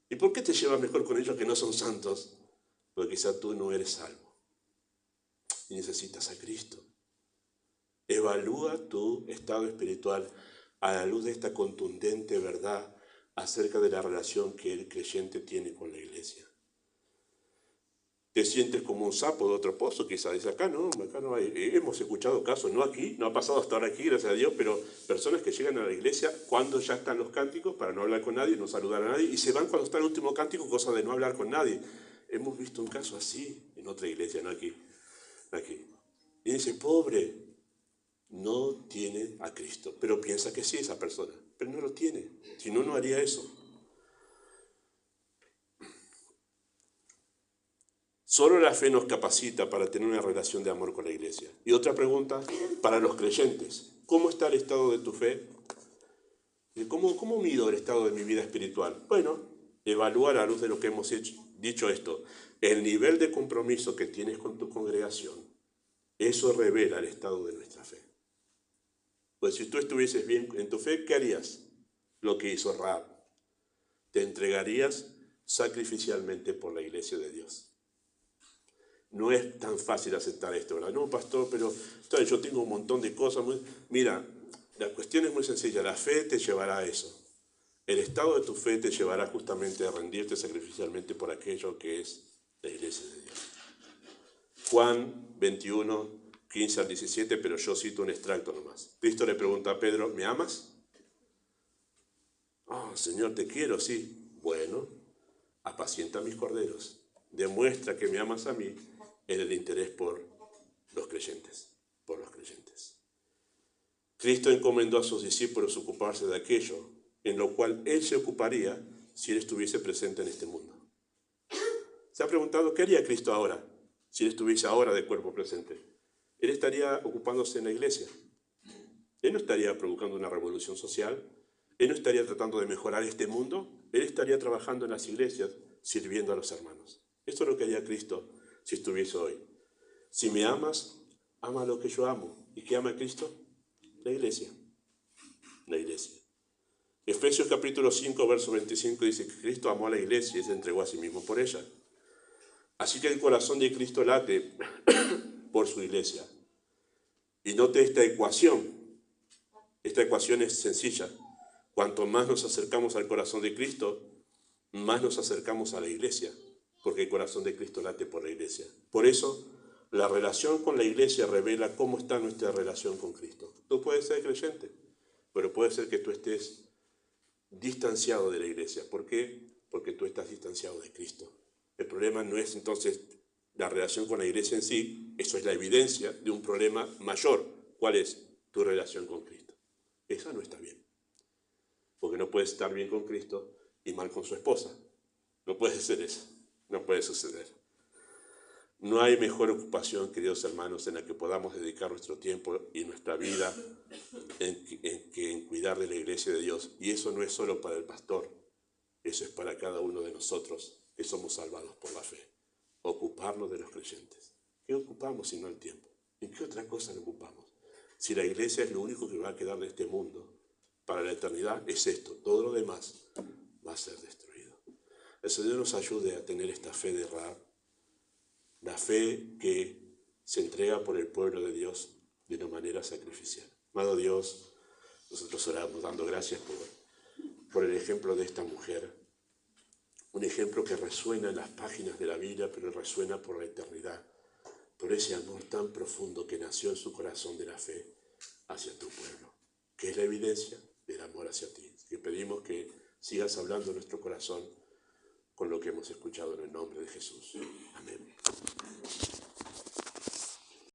¿Y por qué te llevas mejor con ellos que no son santos? Porque quizá tú no eres salvo y necesitas a Cristo. Evalúa tu estado espiritual a la luz de esta contundente verdad acerca de la relación que el creyente tiene con la iglesia. Te sientes como un sapo de otro pozo, quizás dice, acá no hay. Hemos escuchado casos, no aquí, no ha pasado hasta ahora aquí, gracias a Dios, pero personas que llegan a la iglesia cuando ya están los cánticos para no hablar con nadie, no saludar a nadie, y se van cuando está el último cántico, cosa de no hablar con nadie. Hemos visto un caso así en otra iglesia, no aquí. Y dice, pobre, no tiene a Cristo, pero piensa que sí esa persona, pero no lo tiene, si no, no haría eso. Solo la fe nos capacita para tener una relación de amor con la iglesia. Y otra pregunta para los creyentes, ¿cómo está el estado de tu fe? ¿Cómo mido el estado de mi vida espiritual? Bueno, evalúa a la luz de lo que hemos dicho esto, el nivel de compromiso que tienes con tu congregación, eso revela el estado de nuestra fe. Pues si tú estuvieses bien en tu fe, ¿qué harías? Lo que hizo Rahab. Te entregarías sacrificialmente por la iglesia de Dios. No es tan fácil aceptar esto, ¿verdad? No, pastor, pero yo tengo un montón de cosas. Mira, la cuestión es muy sencilla. La fe te llevará a eso. El estado de tu fe te llevará justamente a rendirte sacrificialmente por aquello que es la iglesia de Dios. Juan 21, 15 al 17, pero yo cito un extracto nomás. Cristo le pregunta a Pedro, ¿me amas? Señor, te quiero, sí. Bueno, apacienta mis corderos. Demuestra que me amas a mí en el interés por los creyentes. Cristo encomendó a sus discípulos ocuparse de aquello en lo cual Él se ocuparía si Él estuviese presente en este mundo. ¿Se ha preguntado qué haría Cristo ahora si Él estuviese ahora de cuerpo presente? Él estaría ocupándose en la iglesia. Él no estaría provocando una revolución social. Él no estaría tratando de mejorar este mundo. Él estaría trabajando en las iglesias, sirviendo a los hermanos. Esto es lo que haría Cristo si estuviese hoy. Si me amas, ama lo que yo amo. ¿Y qué ama Cristo? La iglesia. Efesios capítulo 5, verso 25 dice que Cristo amó a la iglesia y se entregó a sí mismo por ella. Así que el corazón de Cristo late por su iglesia. Y note esta ecuación. Esta ecuación es sencilla. Cuanto más nos acercamos al corazón de Cristo, más nos acercamos a la iglesia, porque el corazón de Cristo late por la iglesia. Por eso, la relación con la iglesia revela cómo está nuestra relación con Cristo. Tú puedes ser creyente, pero puede ser que tú estés distanciado de la iglesia. ¿Por qué? Porque tú estás distanciado de Cristo. El problema no es entonces la relación con la iglesia en sí, eso es la evidencia de un problema mayor. ¿Cuál es? Tu relación con Cristo. Esa no está bien. Porque no puedes estar bien con Cristo y mal con su esposa. No puede ser eso. No puede suceder. No hay mejor ocupación, queridos hermanos, en la que podamos dedicar nuestro tiempo y nuestra vida en cuidar de la iglesia de Dios. Y eso no es solo para el pastor, eso es para cada uno de nosotros que somos salvados por la fe. Ocuparnos de los creyentes. ¿Qué ocupamos si no el tiempo? ¿En qué otra cosa le ocupamos? Si la iglesia es lo único que va a quedar de este mundo para la eternidad, es esto. Todo lo demás va a ser destruido. El Señor nos ayude a tener esta fe de Rahab, la fe que se entrega por el pueblo de Dios de una manera sacrificial. Amado Dios, nosotros oramos dando gracias por el ejemplo de esta mujer, un ejemplo que resuena en las páginas de la Biblia, pero resuena por la eternidad, por ese amor tan profundo que nació en su corazón de la fe hacia tu pueblo, que es la evidencia del amor hacia ti. Que pedimos que sigas hablando en nuestro corazón con lo que hemos escuchado en el nombre de Jesús. Amén.